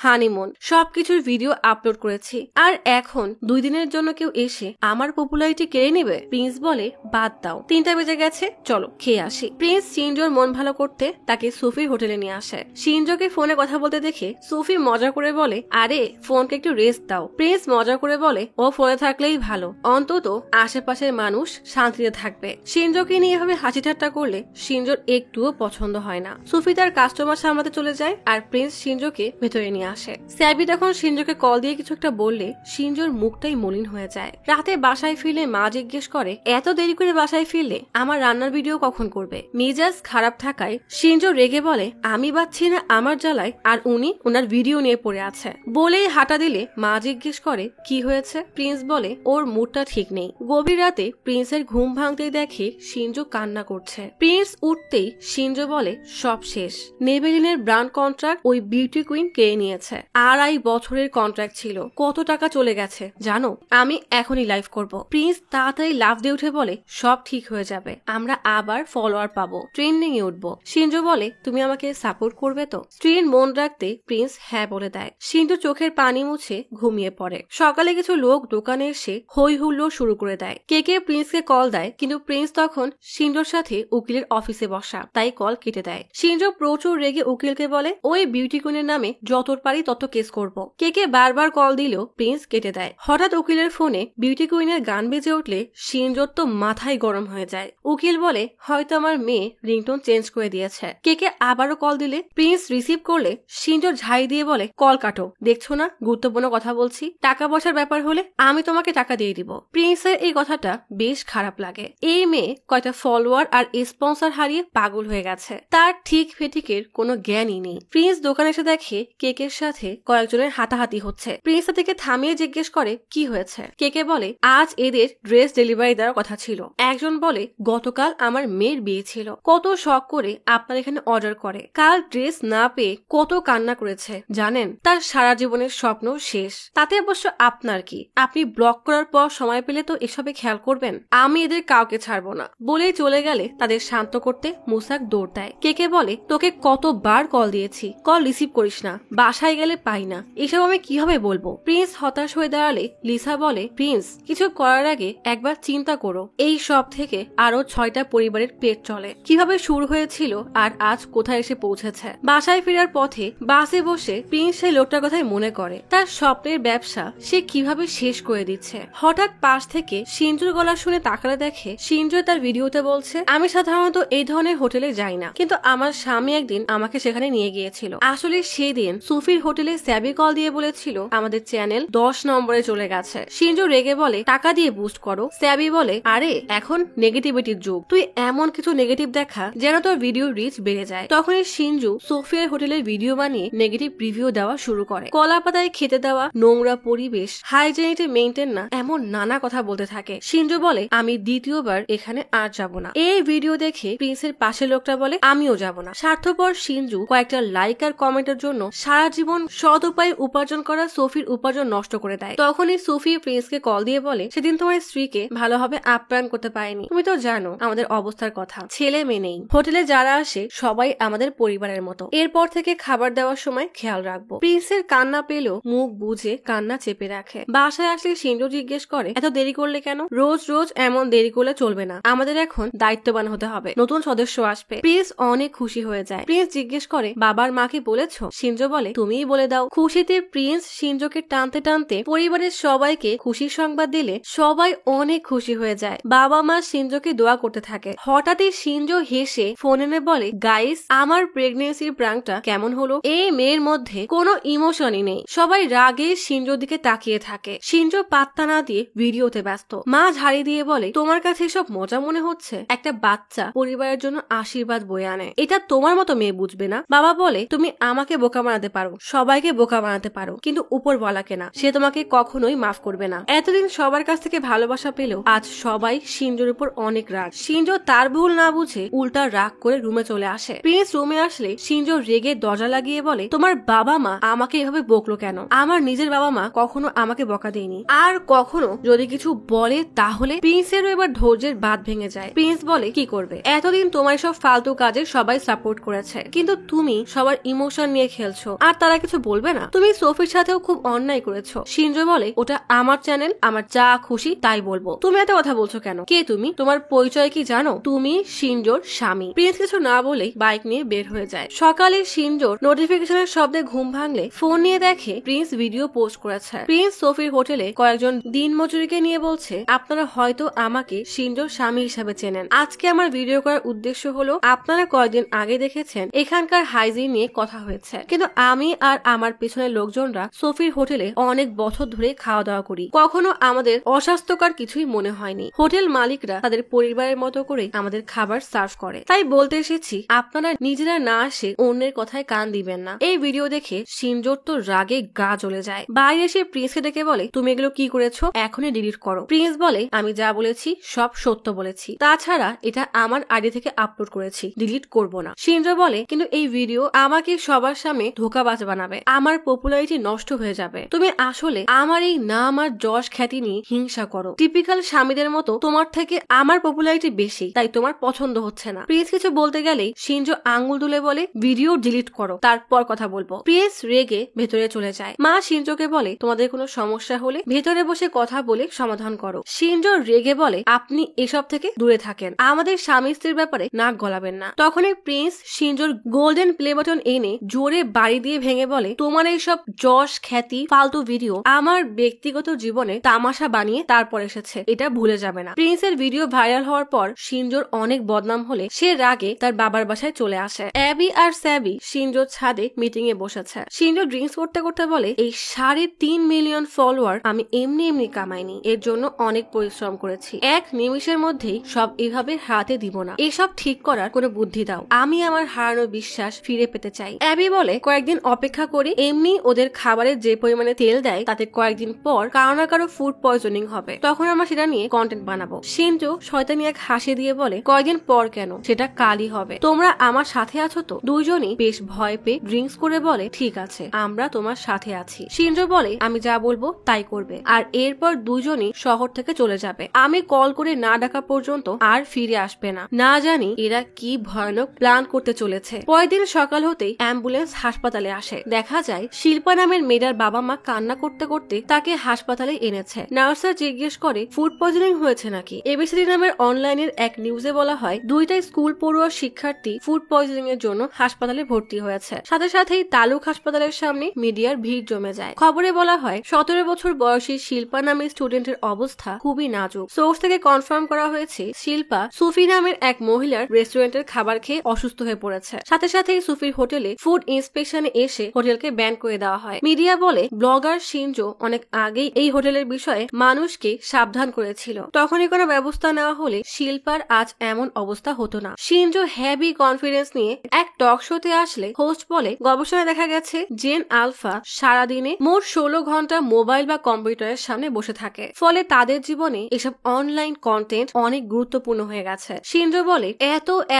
Speaker 1: হানিমুন সবকিছুর ভিডিও আপলোড করেছি, আর এখন 2 দিনের জন্য কেউ এসে আমার পপুলারিটি কেড়ে নেবে? প্রিন্স বলে, বাদ দাও, 3টা বেজে গেছে, চলো খেয়ে আসি। প্রিন্স শিনজোর মন ভালো করতে তাকে সুফির হোটেলে নিয়ে আসে। শিনজোকে ফোনে কথা বলতে দেখে সুফি মজা করে বলে, আরে ফোনকে একটু রেস্ট দাও। প্রিন্স মজা করে বলে, ও ফোনে থাকলেই ভালো, অন্তত আশেপাশের মানুষ শান্তিতে থাকবে। শিনজোকে নিয়ে এভাবে হাসি ঠাট্টা করলে শিনজোর একটুও পছন্দ হয় না। সুফি তার কাস্টমার সামলাতে চলে যায়, আর প্রিন্স শিনজোকে ভেতরে নিয়ে আসে। স্যাবি তখন শিনজোকে কল দিয়ে কিছু একটা বললে শিনজোর মুখটাই মলিন হয়ে যায়। রাতে বাসায় ফিরলে মা জিজ্ঞেস করে, এত দেরি করে বাসায় ফিরলে, আমার রান্নার ভিডিও কখন করবে? মেজাজ খারাপ থাকায় শিনজো রেগে বলে, আমি বাচ্ছি না আমার জ্বালায়, আর উনি ওনার ভিডিও নিয়ে পড়ে আছে। বলেই হাঁটা দিলে মা জিজ্ঞেস করে, কি হয়েছে? প্রিন্স বলে, ওর মুডটা ঠিক নেই। গভীর রাতে প্রিন্সের ঘুম ভাঙতেই দেখে শিনজো কান্না করছে। প্রিন্স উঠতেই শিনজো বলে, সব শেষ। নেবেলিনের ব্র্যান্ড কন্ট্রাক্ট ওই বিউটি কুইন কেড়ে নিয়েছে। 2.5 বছরের কন্ট্রাক্ট ছিল, কত টাকা চলে গেছে জানো? আমি এখনই লাইভ করব। প্রিন্স তাড়াতাড়ি লাফ দিয়ে উঠে বলে, সব ঠিক হয়ে যাবে, আমরা আবার ফলোয়ার পাবো, ট্রেন্ডিং এ উঠবো। শিনজো বলে, তুমি আমাকে সাপোর্ট করবে তো? স্ত্রীর মন রাখতে প্রিন্স হ্যাঁ বলে দেয়। শিনজো চোখের পানি মুছে ঘুমিয়ে পড়ে। সকালে কিছু লোক দোকানে এসে হই হুল্লোড় শুরু করে দেয়। কে প্রিন্সকে কল দেয়, কিন্তু প্রিন্স তখন শিনজোর সাথে উকিলের অফিসে বসা, তাই কল কেটে দেয়। শিনজো প্রচুর রেগে উকিলকে বলে, ওই বিউটি কুইনের নামে যত পারি তত কেস করবো। কে বারবার কল দিলেও প্রিন্স কেটে দেয়। হঠাৎ উকিলের ফোনে বিউটি কুইনের গান বেজে উঠলে শিনজোর তো মাথায় গরম হয়ে যায়। উকিল বলে, হয়তো আমার মেয়ে রিংটোন চেঞ্জ করে দিয়েছে। কে আবারও কল দিলে প্রিন্স রিসিভ করলে শিনজো ঝাই দিয়ে বলে, কল কাটো, দেখছো না গুরুত্বপূর্ণ কথা বলছি? টাকা পয়সার ব্যাপার হলে আমি তোমাকে টাকা দিয়ে দিব। প্রিন্সের এই কথাটা বেশ খারাপ লাগে। এই মেয়ে কয়টা ফলোয়ার আর স্পন্সর হারিয়ে পাগল হয়ে গেছে, তার ঠিক ফেটিকের কোনো জ্ঞানই নেই। প্রিন্স দোকানে এসে দেখে কেকের সাথে কয়েকজনের হাতাহাতি হচ্ছে। প্রিন্স তাদেরকে থামিয়ে জিজ্ঞেস করে, কি হয়েছে? কে বলে, আজ এদের ড্রেস ডেলিভারি দেওয়ার কথা ছিল। একজন বলে, গতকাল আমার মেয়ের বিয়ে ছিল, কত শখ করে আপনার এখানে অর্ডার করে, কাল ড্রেস না পেয়ে কত কান্না করেছে জানেন? তার সারা জীবনের স্বপ্ন শেষ। তাতে অবশ্য আপনার কি? আপনি ব্লক করার পর সময় পেলে তো এসবে খেয়াল করবেন। আমি এদের কাউকে ছাড়বো না। বলেই চলে গেলে তাদের শান্ত করতে মুসাক দৌড় দেয়। কে বলে, তোকে কতবার কল দিয়েছি, কল রিসিভ করিস না, বাসায় গেলে পাই না, এসব আমি কিভাবে বলবো? প্রিন্স হতাশ হয়ে দাঁড়ালে লিসা বলে, প্রিন্স কিছু করার আগে একবার চিন্তা করো, এই সব থেকে আরো 6টা পরিবারের পেট চলে। কিভাবে শুরু হয়েছিল আর আজ কোথায় এসে পৌঁছেছে। বাসায় ফেরার পথে বাসে বসে প্রিন্স সেই লোকটার কথাই মনে করে। তার স্বপ্নের ব্যবসা সে কিভাবে শেষ করে দিচ্ছে। হঠাৎ পাশ থেকে শিনজোর গলা শুনে তাকালে দেখে শিনজো তার ভিডিওতে বলছে, বলছে, আমি সাধারণত এই ধরনের হোটেলে যাই না, কিন্তু আমার স্বামী একদিন আমাকে সেখানে নিয়ে গিয়েছিল। আসলে সেদিন সুফির হোটেলে স্যাবি কল দিয়ে বলেছিল আমাদের চ্যানেল 10 নম্বরে চলে গেছে। শিনজো রেগে বলে, টাকা দিয়ে বুস্ট করো। স্যাবি বলে, আরে এখন নেগেটিভিটির যুগ, তুই এমন কিছু নেগেটিভ দেখা যেন তোর ভিডিও রিচ বেড়ে যায়। তখনই শিনজু সোফিয়ার হোটেলের ভিডিও বানিয়ে নেগেটিভ রিভিউ দেওয়া শুরু করে। কলা পাতায় খেতে দেওয়া, নোংরা পরিবেশ, হাইজেনিটি মেইনটেইন না, এমন নানা কথা বলতে থাকে। শিনজু বলে, আমি দ্বিতীয়বার এখানে আর যাব না। এই ভিডিও দেখে প্রিন্সের পাশের লোকটা বলে, আমিও যাব না। স্বার্থপর শিনজু কয়েকটা লাইক আর কমেন্টের জন্য সারা জীবন সৎ উপায়ে উপার্জন করা সোফির উপার্জন নষ্ট করে দেয়। তখনই সোফি প্রিন্সকে কল দিয়ে বলে, সেদিন তোমার স্ত্রীকে ভালোভাবে আপ্যায়ন করতে পারেনি, তুমি তো জানো আমাদের অবস্থার কথা, ছেলে মেয়ে নেই, হোটেলে যারা আসে সবাই আমাদের পরিবারের মতো, এরপর থেকে খাবার দেওয়ার সময় খেয়াল রাখবো। প্রিন্সের কান্না পেলেও মুখ বুঝে কান্না চেপে রাখে। বাসায় আসলে শিনজো জিজ্ঞেস করে, এত দেরি করলে কেন? রোজ রোজ এমন দেরি করলে চলবে না, আমাদের এখন দায়িত্ববান হতে হবে, নতুন সদস্য আসবে। প্রিন্স অনেক খুশি হয়ে যায়। প্রিন্স জিজ্ঞেস করে, বাবার মাকে বলেছো? শিনজো বলে, তুমিই বলে দাও। খুশিতে প্রিন্স শিনজোকে টানতে টানতে পরিবারের সবাইকে খুশির সংবাদ দিলে সবাই অনেক খুশি হয়ে যায়। বাবা মা শিনজোকে দোয়া করতে থাকে। হঠাৎই শিনজো হেসে ফোন এনে বলে, গাইস, আমার প্রেগনেন্সির প্রাঙ্কটা কেমন হলো? এই মেয়ের মধ্যে কোনো ইমোশনই নেই। সবাই রাগে শিনজোর দিকে তাকিয়ে থাকে। শিনজো পাত্তা না দিয়ে ভিডিওতে ব্যস্ত। মা ঝাড়ি দিয়ে বলে, তোমার কাছে এসব মজা মনে হচ্ছে? একটা বাচ্চা পরিবারের জন্য আশীর্বাদ বয়ে আনে, এটা তোমার মতো মেয়ে বুঝবে না। বাবা বলে, তুমি আমাকে বোকা বানাতে পারো, সবাইকে বোকা বানাতে পারো, কিন্তু উপরওয়ালাকে না, সে তোমাকে কখনোই মাফ করবে না। এতদিন সবার কাছ থেকে ভালোবাসা পেলেও আজ সবাই শিনজোর উপর অনেক রাগ। শিনজো তার ভুল না বুঝে উল্টা রাগ করে রুমে চলে আসে। প্রিন্স রুমে আসলে শিনজো রেগে দরজা লাগিয়ে বলে, তোমার বাবা মা আমাকে এভাবে বকলো কেন? আমার নিজের বাবা মা কখনো আমাকে বকা দেয়নি, আর কখনো যদি কিছু বলে তাহলে। প্রিন্সেরও এবার ধৈর্যের বাঁধ ভেঙে যায়। প্রিন্স বলে, কি করবে? এতদিন তোমার সব ফালতু কাজে সবাই সাপোর্ট করেছে, কিন্তু তুমি সবার ইমোশন নিয়ে খেলছো, আর তারা কিছু বলবে না? তুমি সোফির সাথেও খুব অন্যায় করেছো। শিনজো বলে, ওটা আমার চ্যানেল, আমার যা খুশি তাই বলবো, তুমি এত কথা বলছো কেন? কে তুমি? তোমার পরিচয় কি জানো? তুমি শিনজোর স্বামী। প্রিন্স কিছু না বলেই বাইক নিয়ে বের হয়ে যায়। সকালে শিনজোর নোটিফিকেশনের শব্দে ঘুম ভাঙলে ফোন নিয়ে দেখে প্রিন্স ভিডিও পোস্ট করেছে। প্রিন্স সোফির হোটেলে কয়েকজন দিন মজুরিকে নিয়ে বলছে, আপনারা হয়তো আমাকে শিনজোর স্বামী হিসাবে চেনেন। আজকে আমার ভিডিও করার উদ্দেশ্য হলো, আপনারা কয়েকদিন আগে দেখেছেন এখানকার হাইজিন নিয়ে কথা হয়েছে, কিন্তু আমি আর আমার পেছনের লোকজনরা সোফির হোটেলে অনেক বছর ধরে খাওয়া দাওয়া করি, কখনো আমাদের অস্বাস্থ্যকর কিছুই মনে হয়নি। হোটেল মালিকরা তাদের পরিবারের মতো করে আমাদের খাবার সার্ভ করে, তাই বলতে এসেছি আপনারা নিজেরা না আসে অন্যের কথায় কান দিবেন না। এই ভিডিও দেখে শিনজোর তো রাগে গা জ্বলে যায়। বাইরে এসে প্রিন্সকে ডেকে বলে, তুমি এগুলো কি করেছো? এখনই ডিলিট করো। প্রিন্স বলে, আমি যা বলেছি সব সত্য বলেছি, তাছাড়া এটা আমার আইডি থেকে আপলোড করেছি, ডিলিট করব না। শিনজো বলে, কিন্তু এই ভিডিও আমাকে সবার সামনে ধোঁকাবাজ বানাবে, আমার পপুলারিটি নষ্ট হয়ে যাবে। তুমি আসলে আমার এই নাম আর যশ খ্যাতি নিয়ে হিংসা করো। টিপিক্যাল স্বামীদের মতো তোমার থেকে আমার পপুলারিটি বেশি, তাই তোমার পছন্দ হচ্ছে না। প্রিন্স কিছু বলতে গেলেই শিনজো আঙ্গুল তুলে বলে, ভিডিও ডিলিট করো, তারপর কথা বলবো। প্রিন্স রেগে ভেতরে চলে যায়। মা শিনজোকে বলে, তোমাদের কোনো সমস্যা হলে ভেতরে বসে কথা বলে সমাধান করো। শিনজো রেগে বলে, আপনি এসব থেকে দূরে থাকেন, আমাদের স্বামী স্ত্রীর ব্যাপারে নাক গলাবেন না। তখনই প্রিন্স শিনজোর গোল্ডেন প্লে বাটন এনে জোরে বাড়ি দিয়ে ভেঙে বলে, তোমার এইসব যশ খ্যাতি ফালতু ভিডিও আমার ব্যক্তিগত জীবনে তামাশা বানিয়ে তারপর এসেছে, এটা ভুলে যাবে না। প্রিন্সের ভিডিও ভাইরাল হওয়ার পর শিনজোর অনেক বদনাম হলে সে রাগে তার বাবার বাসায় চলে আসে। অ্যাবি আর স্যাবি শিনজোর ছাদে মিটিং এ বসেছে। শিনজো ড্রিঙ্কস করতে করতে বলে, এই 3.5 মিলিয়ন ফলোয়ার আমি এমনি এমনি কামাইনি, এর জন্য অনেক পরিশ্রম করেছি, এক নিমিষের মধ্যেই সব এভাবে হাতে দিব না, এসব ঠিক করার কোনো বুদ্ধি দাও, আমি আমার হারানো বিশ্বাস ফিরে পেতে চাই। অ্যাবি বলে, কয়েকদিন অপেক্ষা করি, এমনি ওদের খাবারে যে পরিমাণে তেল দেয় তাতে কয়েকদিন পর কারো না কারো ফুড পয়জনিং হবে, তখন আমরা সেটা নিয়ে কন্টেন্ট বানাবো। শিনজো শয়তানি এক হাসি দিয়ে বলে, কয়েকদিন পর কেন, সেটা কালই হবে, তোমরা আমার সাথে আছো তো? দুইজনই বেশ ভয় পেয়ে ড্রিঙ্কস করে বলে, ঠিক আছে, আমরা তোমার সাথে আছি। শিনজো বলে, আমি যা বলবো তাই করবে, আর এরপর দুজনই শহর থেকে চলে যাবে, আমি কল করে না ডাকা পর্যন্ত আর ফিরে আসবে না। না জানি এরা কি ভয়ানক প্ল্যান করতে চলেছে। পরের দিন সকাল হতেই অ্যাম্বুলেন্স হাসপাতালে আসে। দেখা যায় শিল্পা নামের মেয়েটার বাবা মা কান্না করতে করতে তাকে হাসপাতালে এনেছে। নার্সরা জিজ্ঞেস করে, ফুড পয়জনিং হয়েছে নাকি? এবিসিডি নামের অনলাইনের এক নিউজে বলা হয়, 2টা স্কুল পড়ুয়া শিক্ষার্থী ফুড পয়জনিং এর জন্য হাসপাতালে ভর্তি হয়েছে। সাথে সাথেই তালুক হাসপাতালের সামনে মিডিয়ার ভিড় জমে যায়। খবরে বলা হয়, 17 বছর বয়সী শিল্পা নামের স্টুডেন্টের অবস্থা খুবই নাজুক। সোর্স থেকে কনফার্ম করা হয়েছে, শিল্পা শিল্পা সুফি নামের এক মহিলার রেস্টুরেন্টের খাবার খেয়ে অসুস্থ হয়ে পড়েছে। সাথে সাথেই সুফির হোটেলে ফুড ইন্সপেকশনে এসে হোটেলকে ব্যান করে দেওয়া হয়। মিডিয়া বলে ব্লগার শিনজো অনেক আগেই এই হোটেলের বিষয়ে মানুষকে সাবধান করেছিল, তখনই কোনো ব্যবস্থা নেওয়া হলে শিল্পার আজ এমন অবস্থা হতো না। শিনজো হেভি কনফিডেন্স নিয়ে এক টক শোতে আসলে হোস্ট বলে, গবেষণায় দেখা গেছে জেন আলফা সারাদিনে মোট 16 ঘন্টা মোবাইল বা কম্পিউটারের সামনে বসে থাকে, ফলে তাদের জীবনে এসব অনলাইন কন্টেন্ট অনেক গুরুত্বপূর্ণ হয়ে গেছে। শিনজো বলে,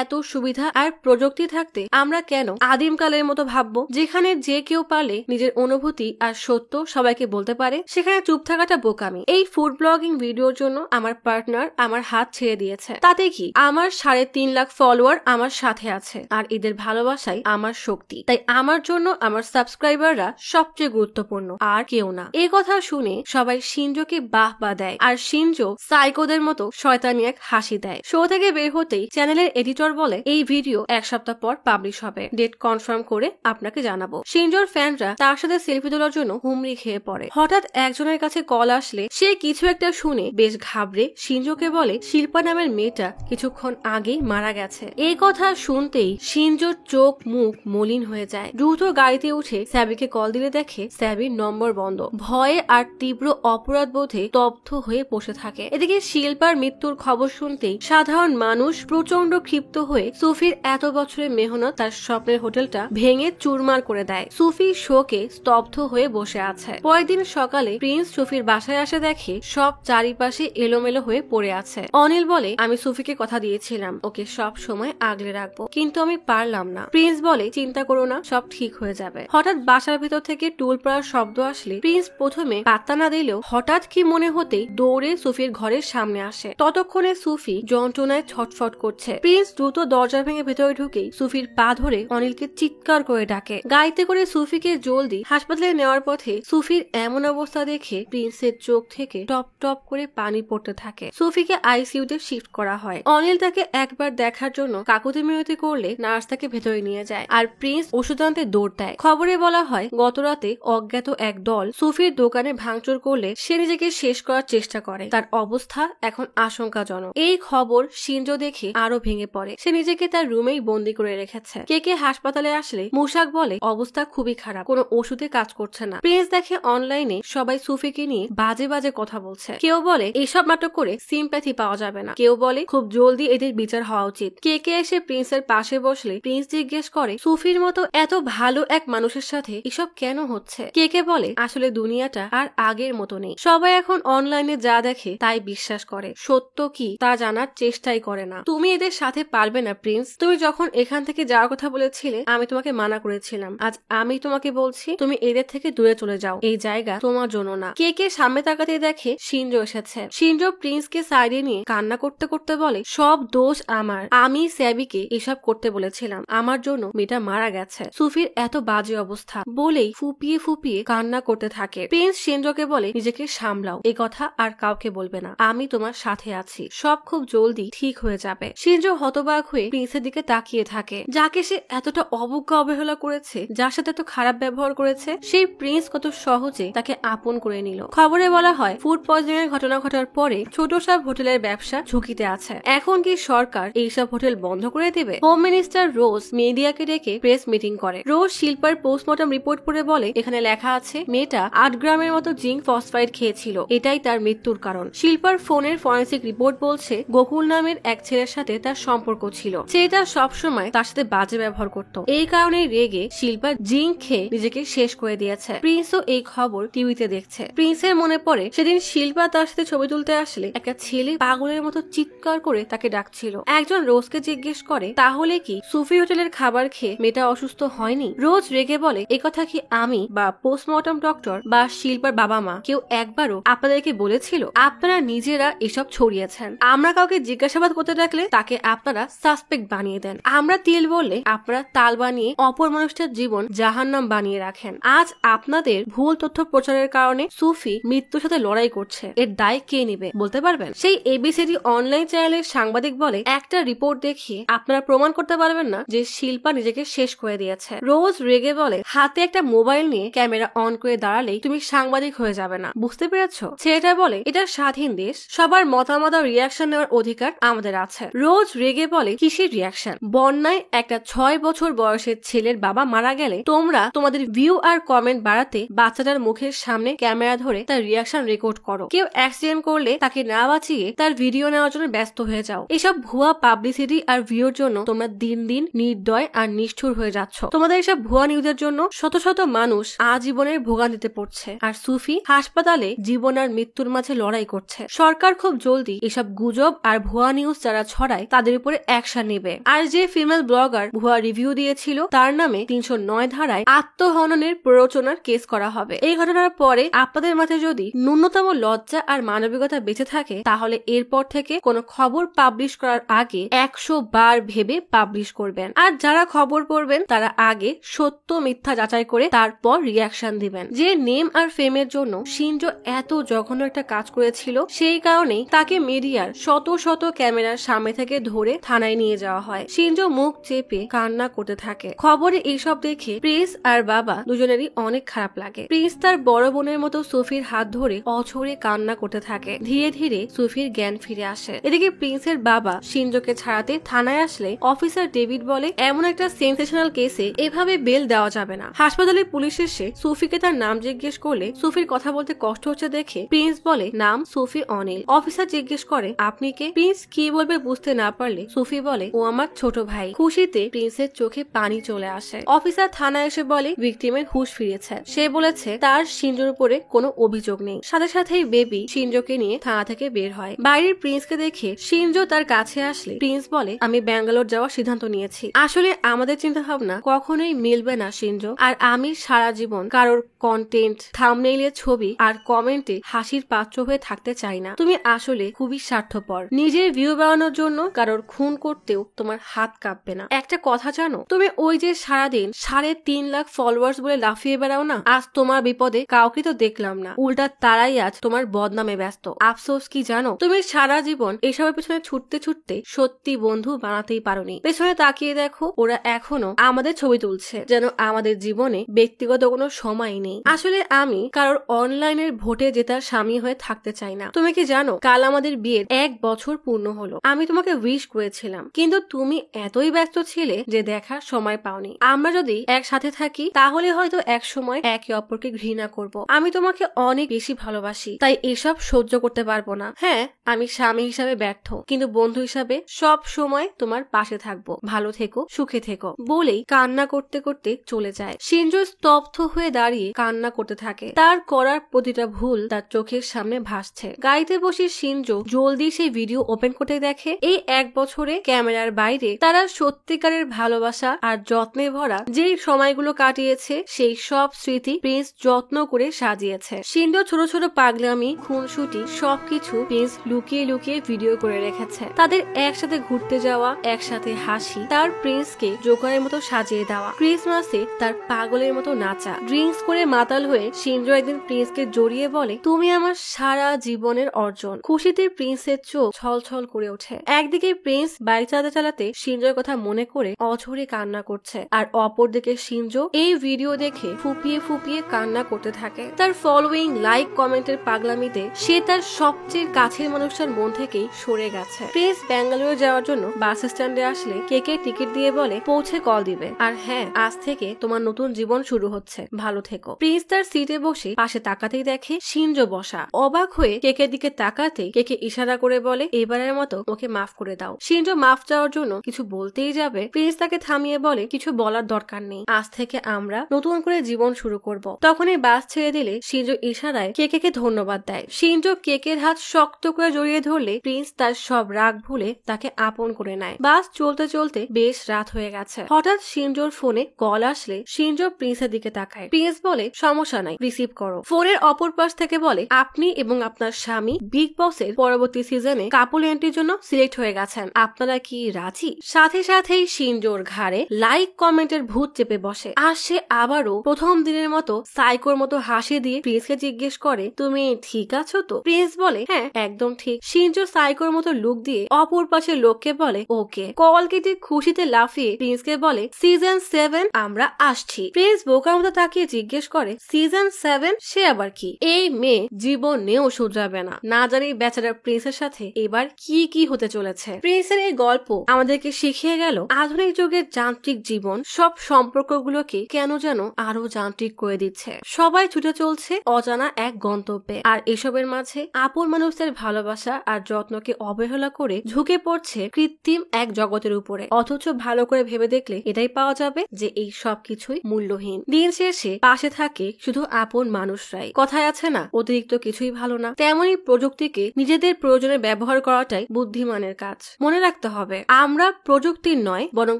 Speaker 1: এত সুবিধা আর প্রযুক্তি থাকতে আমরা কেন আদিমকালের মতো ভাববো, যেখানে যে কেউ পারলে নিজের অনুভূতি আর সত্য সবাইকে বলতে পারে, সেখানে চুপ থাকাটা বোকামি। এই ফুড ব্লগিং ভিডিওর জন্য আমার পার্টনার আমার হাত ছেড়ে দিয়েছে, তাতে কি আমার 3.5 লাখ ফলোয়ার আমার সাথে আছে, আর এদের ভালোবাসাই আমার শক্তি, তাই আমার জন্য আমার সাবস্ক্রাইবাররা সবচেয়ে গুরুত্বপূর্ণ, আর কেউ না। এই কথা শুনে সবাই শিনজোকে বাহবা দেয়, আর শিনজো সাইকোদের মতো শয়তানি এক হাসি দেয়। শো থেকে বের হতেই চ্যানেলের এডিটর বলে, এই ভিডিও 1 সপ্তাহ পর পাবলিশ হবে, ডেট কনফার্ম করে আপনাকে জানাবো। শিনজোর ফ্যানরা তার সাথে সেলফি তোলার জন্য হুমড়ি খেয়ে পড়ে। হঠাৎ একজনের কাছে কল আসলে সে কিছু একটা শুনে বেশ ঘাবড়ে শিনজোকে বলে, শিল্পা নামের মেয়েটা কিছুক্ষণ আগেই মারা গেছে। এই কথা শুনতেই শিনজোর চোখ মুখ মলিন হয়ে যায়। দ্রুত গাড়িতে উঠে স্যাবিকে কল দিলে দেখে স্যাবির নম্বর বন্ধ। ভয়ে আর তীব্র অপরাধ বোধে স্তব্ধ হয়ে বসে থাকে। এদিকে শিল্পার মৃত্যুর খবর শুনতেই সাধারণ মানুষ প্রচন্ড ক্ষিপ্ত হয়ে সুফির এত বছরের মেহনত, তার স্বপ্নের হোটেলটা ভেঙে চুরমার করে দেয়। সুফি শোকে স্তব্ধ হয়ে বসে আছে। পরের দিন সকালে প্রিন্স সুফির বাসায় আসে, দেখে সব চারিপাশে এলোমেলো হয়ে পড়ে আছে। অনিল বলে, আমি সুফিকে কথা দিয়েছিলাম ওকে সব সময় আগলে রাখবো, কিন্তু আমি পারলাম না। প্রিন্স বলে, চিন্তা করো না, সব ঠিক হয়ে যাবে। হঠাৎ বাসার ভেতর থেকে টুল পড়ার শব্দ আসলে প্রিন্স প্রথমে পাত্তা না দিলেও হঠাৎ কি মনে হতেই দৌড়ে সুফির ঘরের সামনে আসে। ততক্ষণে সুফি যন্ত্রণায় ছটফট করছে। প্রিন্স দ্রুত দরজা ভেঙে ভেতরে ঢুকেই সুফির পা ধরে অনিলকে চিৎকার করে ডাকে। গাড়িতে করে সুফিকে জলদি হাসপাতালে নেওয়ার পথে সুফির এমন অবস্থা দেখে প্রিন্সের চোখ থেকে টপ টপ করে পানি পড়তে থাকে। সুফিকে আইসিইউতে শিফট করা হয়। অনিল তাকে একবার দেখার জন্য কাকুতি মিনতি করলে নার্স তাকে ভেতরে নিয়ে যায়, আর প্রিন্স ওষুধ আনতে দৌড় দেয়। খবরে বলা হয় গতরাতে অজ্ঞাত এক দল সুফির দোকানে ভাঙচুর করলে সে নিজেকে শেষ করার চেষ্টা করে। তার অবস্থা এখন আশঙ্কাজনক। এই খবর শিনজো দেখে আরো ভেঙে পড়ে। সে নিজেকে তার রুমেই বন্দি করে রেখেছে। কে হাসপাতালে আসলে মুশাক বলে, অবস্থা খুবই খারাপ, কোনো ওষুধে কাজ করছে না। প্রিন্স দেখে অনলাইনে সবাই সুফিকে নিয়ে বাজে বাজে কথা বলছে। কেউ বলে এইসব নাটক করে সিম্প্যাথি পাওয়া যাবে না, কেউ বলে খুব জলদি এদের বিচার হওয়া উচিত। কে এসে প্রিন্সের পাশে বসলে প্রিন্স জিজ্ঞেস করে, সুফির মতো এত ভালো এক মানুষের সাথে এসব কেন হচ্ছে? কে বলে, আসলে দুনিয়াটা আর আগের মতো নেই। সবাই এখন অনলাইনে যা দেখে তাই বিশ্বাস করে, সত্য কি তা জানার চেষ্টাই করে না। তুমি এদের সাথে পারবে না প্রিন্স। তুমি যখন এখান থেকে যাওয়ার কথা বলেছিলে আমি তোমাকে মানা করেছিলাম। আজ আমি তোমাকে বলছি তুমি এদের থেকে দূরে চলে যাও, এই জায়গা তোমার জন্য না। কে সামনে তাকাতে দেখে শিনজো এসেছে। শিনজো প্রিন্সকে সাইডে নিয়ে কান্না করতে করতে বলে, সব দোষ আমার, আমি স্যাবিকে এসব করতে বলেছিলাম, আমার জন্য মেয়েটা মারা গেছে। সুফির এত বাজে অবস্থা বলেই ফুপিয়ে ফুপিয়ে কান্না করতে থাকে। প্রিন্স শিনজোকে বলে, নিজেকে সামলাও, এই কথা আর কাউকে বলবে না, আমি তোমার সাথে আছি, সব খুব জলদি ঠিক হয়ে যাবে। শিনজো হতবাক হয়ে প্রিন্সের দিকে তাকিয়ে থাকে। যাকে সে এতটা অবজ্ঞা অবহেলা করেছে, যার সাথে এত খারাপ ব্যবহার করেছে, সেই প্রিন্স কত সহজে তাকে আপন করে নিল। খবরে বলা হয় ফুড পয়জনিং এর ঘটনা ঘটার পরে ছোট সব হোটেলের ব্যবসা ঝুঁকিতে আছে। এখন কি সরকার এইসব হোটেল বন্ধ করে দেবে? হোম মিনিস্টার রোজ মিডিয়াকে ডেকে প্রেস মিটিং করে। রোজ শিল্পার পোস্টমর্টম রিপোর্ট পড়ে বলে, এখানে লেখা আছে মেয়েটা 8 গ্রামের মতো জিঙ্ক ফসফাইড খেয়েছিল, এটাই তার মৃত্যুর কারণ। শিল্পার ফোনের ফরেন্সিক রিপোর্ট বলছে গোকুল নামের এক ছেলের সাথে তার সম্পর্ক ছিল, ছেলেটা সবসময় তার সাথে বাজে ব্যবহার করত। এই কারণে রেগে শিল্পা জিঙ্ক খেয়ে নিজেকে শেষ করে দিয়েছে। প্রিন্সও এই খবর টিভিতে দেখছে। প্রিন্সের মনে পড়ে সেদিন শিল্পা তার সাথে ছবি তুলতে আসলে একটা ছেলে পাগলের মতো চিৎকার করে তাকে ডাকছিল। একজন রোজকে জিজ্ঞেস করে, তাহলে কি সুফি হোটেলের খাবার খেয়ে মেয়েটা অসুস্থ হয়নি? রোজ রেগে বলে, একথা কি আমি বা পোস্টমর্টম ডক্টর বা শিল্পার বাবা মা কেউ একবারও আপনাদেরকে বলেছিল? আপনারা নিজেরা এসব ছড়িয়েছেন। আমরা কাউকে জিজ্ঞাসাবাদ করতে ডাকলে তাকে আপনারা সাসপেক্ট বানিয়ে দেন। আমরা তিল বললে আপনারা তাল বানিয়ে অপর মানুষটার জীবন জাহান্নাম বানিয়ে রাখেন। আজ আপনাদের ভুল তথ্য প্রচারের কারণে সুফি মৃত্যুর সাথে লড়াই করছে, এর দায় কে নেবে বলতে পারবেন? সেই এবিসিডি অনলাইন চ্যানেলের সাংবাদিক বলে, একটা রিপোর্ট দেখিয়ে আপনারা প্রমাণ করতে পারবেন না যে শিল্পা নিজেকে শেষ করে দিয়েছে। রোজ রেগে বলে, হাতে একটা মোবাইল নিয়ে ক্যামেরা অন করে দাঁড়ালেই তুমি সাংবাদিক হয়ে যাবে না, বুঝতে পেরেছ? ছেলেটা বলে, এটা স্বাধীন দেশ, সবার মতামত আর রিয়াকশন নেওয়ার অধিকার আমাদের আছে। রোজ রেগে বলে কিসের রিয়াকশন? বন্যায় একটা 6 বছর বয়সের ছেলের বাবা মারা গেলে তোমরা তোমাদের ভিউ আর কমেন্ট বাড়াতে বাচ্চাটার মুখের সামনে ক্যামেরা ধরে তার রিয়াকশন রেকর্ড করো। কেউ অ্যাক্সিডেন্ট করলে তাকে না বাঁচিয়ে তার ভিডিও নেওয়ার জন্য ব্যস্ত হয়ে যাও। এসব ভুয়া পাবলিসিটি আর ভিউর জন্য তোমরা দিন দিন নির্দয় আর নিষ্ঠুর হয়ে যাচ্ছ। তোমাদের এসব ভুয়া নিউজের জন্য শত শত মানুষ আজীবনের ভোগান্তিতে পড়ছে, আর সুফি হাসপাতালে জীবন আর মৃত্যুর মাঝে লড়াই করছে। সরকার খুব জলদি এসব গুজব আর ভুয়া নিউজ যারা ছড়ায় তাদের উপরে অ্যাকশন নেবে। আর যে ফিমেল ব্লগার ভুয়া রিভিউ দিয়েছিল তার নামে 309 ধারায় আত্মহননের প্ররোচনার কেস করা হবে। এই ঘটনার পরে আপনাদের মাঝে যদি ন্যূনতম লজ্জা আর মানবিকতা বেঁচে থাকে তাহলে এরপর থেকে কোনো খবর পাবলিশ করার আগে 100 বার ভেবে পাবলিশ করবেন। আর যারা খবর পড়বেন তারা আগে সত্য মিথ্যা যাচাই করে তারপর রিয়াকশন দিবেন। যে নেম আর ফেমের জন্য শিনজো এত জঘন্য একটা কাজ করেছিল সেই কারণেই তাকে মিডিয়ার শত শত ক্যামেরার সামনে থেকে ধরে থানায় নিয়ে যাওয়া হয়। শিনজো মুখ চেপে কান্না করতে থাকে। খবরে এইসব দেখে প্রিন্স আর বাবা দুজনেরই অনেক খারাপ লাগে। প্রিন্স তার বড় বোনের মতো সুফির হাত ধরে অঝরে কান্না করতে থাকে। ধীরে ধীরে সুফির জ্ঞান ফিরে আসে। এদিকে প্রিন্সের বাবা শিনজোকে ছাড়াতে থানায় আসলে অফিসার ডেভিড বলে এমন একটা সেন্সেশনাল কেসে এভাবে বেল দেওয়া যাবে না। হাসপাতালে পুলিশ এসে সুফিকে তার নাম জিজ্ঞেস করলে সুফির কথা বলতে কষ্ট হচ্ছে দেখে প্রিন্স বলে নাম সুফি অনিল। অফিসার জিজ্ঞেস করে আপনি কে? প্রিন্স কি বলবে বুঝতে না পারলে সুফি বলে ও আমার ছোট ভাই। খুশিতে প্রিন্সের চোখে পানি চলে আসে। অফিসার থানায় এসে বলে ভিকটিমের হুঁশ ফিরেছে। সে বলেছে তার শিনজোর উপরে কোনো অভিযোগ নেই। সাথে সাথেই বেবি শিনজোকে নিয়ে থানা থেকে বের হয়। বাইরের প্রিন্সকে দেখে শিনজো তার কাছে আসলে প্রিন্স বলে আমি ব্যাঙ্গালোর যাওয়ার সিদ্ধান্ত নিয়েছি। আসলে আমাদের চিন্তা ভাবনা কখনোই মিলবে না শিনজো, আর আমি সারা জীবন কারোর কন্টেন্ট, থাম্বনেইলের ছবি আর কমেন্টে হাসির পাত্র হয়ে থাকতে চাই না। তুমি আসলে খুবই স্বার্থপর। নিজের ভিউ বাড়ানোর জন্য কারোর খুন করতেও তোমার হাত কাঁপবে না। একটা কথা জানো, তুমি ওই যে সারাদিন 3.5 লাখ ফলোয়ার্স বলে লাফিয়ে বেড়াও না, আজ তোমার বিপদে কাউকে তো দেখলাম না, উল্টা তারাই আজ তোমার বদনামে ব্যস্ত। আফসোস কি জানো, তুমি সারা জীবন এসবের পেছনে ছুটতে ছুটতে সত্যি বন্ধু বানাতেই পারোনি। পেছনে তাকিয়ে দেখো, ওরা এখনো আমাদের ছবি তুলছে যেন আমাদের জীবনে ব্যক্তিগত কোনো সময় নেই। আসলে আমি কারোর অনলাইনের ভোটে জেতার স্বামী হয়ে থাকতে চাই না। তুমি কি জানো, কাল আমাদের বিয়ের 1 বছর পূর্ণ হলো। আমি তোমাকে উইশ করেছিলাম, কিন্তু তুমি এতই ব্যস্ত ছিলে যে দেখার সময় পাওনি। আমরা যদি একসাথে থাকি তাহলে হয়তো এক সময় একে অপরকে ঘৃণা করব। আমি তোমাকে অনেক বেশি ভালোবাসি, তাই এসব সহ্য করতে পারবো না। হ্যাঁ, আমি স্বামী হিসাবে ব্যর্থ, কিন্তু বন্ধু হিসাবে সব সময় তোমার পাশে থাকবো। ভালো থেকো, সুখে থেকো বলেই কান্না করতে করতে চলে যায়। শিনজো স্তব্ধ হয়ে দাঁড়িয়ে কান্না করতে থাকে। তার করার প্রতিটা ভুল তার চোখের সামনে ভাসছে। গাড়িতে বসে শিনজো জলদি সেই ভিডিও ওপেন করতে দেখে এই 1 বছরে ক্যামেরার বাইরে তারা সত্যিকারের ভালোবাসা আর যত্নে ভরা যেই সময়গুলো কাটিয়েছে সেই সব স্মৃতি প্রিন্স যত্ন করে সাজিয়েছে। শিনজো ছোট ছোট পাগলামি, খুনসুটি সবকিছু প্রিন্স লুকিয়ে লুকিয়ে ভিডিও করে রেখেছে। তাদের একসাথে ঘুরতে যাওয়া, একসাথে হাসি, তার প্রিন্সকে জোকারের মতো সাজিয়ে দেওয়া, ক্রিসমাসে তার পাগলের মতো নাচা। ড্রিঙ্কস করে মাতাল হয়ে শিনজো একদিন প্রিন্সকে জড়িয়ে বলে তুমি আমার সারা জীবনের অর্জন। খুশিতে প্রিন্সের চোখ ছলছল করে ওঠে। একদিকে প্রিন্স বাইক চালাতে চালাতে শিনজোর কথা মনে করে অঝরে কান্না করছে, আর অপরদিকে শিনজো এই ভিডিও দেখে ফুপিয়ে ফুপিয়ে কান্না করতে থাকে। তার ফলোইং, লাইক, কমেন্টের পাগলামিতে সে তার সবচেয়ে কাছের মানুষটার মন থেকেই সরে গেছে। প্রিন্স ব্যাঙ্গালোরে যাওয়ার জন্য বাস স্ট্যান্ডে আসলে কেকের টিকিট দিয়ে বলে পৌঁছে কল দিবে। আর হ্যাঁ, আজ থেকে তোমার নতুন জীবন শুরু হচ্ছে, ভালো থেকো। প্রিন্স তার সিটে বসে পাশে তাকাতেই দেখে শিনজো বসা। অবাক হয়ে কেকের দিকে তাকাতে কেকে ইশারা করে বলে এবারের মতো ওকে মাফ করে দাও। শিনজো মাফ চাওয়ার জন্য কিছু বলতেই যাবে, প্রিন্স তাকে থামিয়ে বলে কিছু বলার দরকার নেই, আজ থেকে আমরা নতুন করে জীবন শুরু করব। তখনই বাস ছেড়ে দিলে শিনজো ইশারায় কেকে ধন্যবাদ দেয়। শিনজো কেকের হাত শক্ত করে জড়িয়ে ধরলে প্রিন্স তার সব রাগ ভুলে তাকে আপন করে নেয়। বাস চলতে চলতে বেশ রাত হয়ে গেছে। হঠাৎ শিনজোর ফোনে কল আসলে শিনজো প্রিন্সের দিকে তাকায়। প্রিন্স বলে সমস্যা নাই, রিসিভ করো। ফোনের অপর পাশ থেকে বলে আপনি এবং আপনার স্বামী বিগ বসের পরবর্তী সিজনে কাপল এন্ট্রির জন্য সিলেক্ট হয়ে গেছেন, আপনারা কি রাজি? সাথে সাথেই শিনজোর ঘাড়ে লাইক কমেন্টের ভূত চেপে বসে। আর সে আবারও প্রথম দিনের মতো সাইকোর মতো হাসি দিয়ে প্রিন্সকে জিজ্ঞেস করে তুমি ঠিক আছো তো? প্রিন্স বলে হ্যাঁ, একদম ঠিক। শিনজো সাইকোর মতো লুক দিয়ে অপর পাশের লোককে বলে ওকে। কল কেটে খুশিতে লাফিয়ে প্রিন্সকে বলে সিজন 7 আমরা আসছি। প্রিন্স বোকার মতো তাকিয়ে জিজ্ঞেস করে সিজন 7 সে আবার কি? এই মেয়ে জীবনেও শুধরাবে না। না জানি বেচারা প্রিন্সের সাথে এবার কি কি হতে চলেছে। প্রিন্সের এই গল্প আমাদেরকে শিখিয়ে গেল আধুনিক যুগের যান্ত্রিক জীবন সব সম্পর্কগুলোকে কেন যেন আরো যান্ত্রিক করে দিচ্ছে। সবাই ছুটে চলছে অজানা এক গন্তব্যে, আর এসবের মাঝে আপন মানুষদের ভালোবাসা আর যত্নকে অবহেলা করে ঝুঁকে পড়ছে কৃত্রিম এক জগতের উপরে। অথচ ভালো করে ভেবে দেখলে এটাই পাওয়া যাবে যে এই সব কিছুই মূল্যহীন। দিন শেষে পাশে থাকে শুধু আপন মানুষরাই। কথায় আছে না, অতিরিক্ত কিছুই ভালো না, তেমনই প্রযুক্তিকে নিজেদের প্রয়োজনে ব্যবহার করাটাই বুদ্ধিমানের কাজ। মনে রাখতে হবে, আমরা প্রযুক্তির নয়, বরং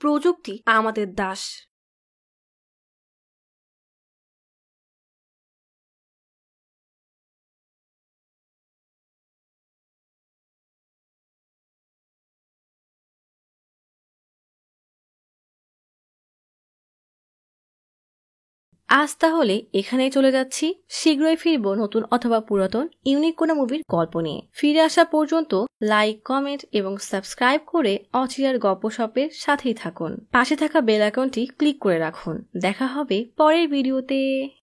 Speaker 1: প্রযুক্তি আমাদের দাস।
Speaker 2: আজ তাহলে এখানেই চলে যাচ্ছি। শীঘ্রই ফিরবো নতুন অথবা পুরাতন ইউনিক কোনো মুভির গল্প নিয়ে। ফিরে আসা পর্যন্ত লাইক, কমেন্ট এবং সাবস্ক্রাইব করে অচিরার গপ্পসপের সাথেই থাকুন। পাশে থাকা বেল আইকনটি ক্লিক করে রাখুন। দেখা হবে পরের ভিডিওতে।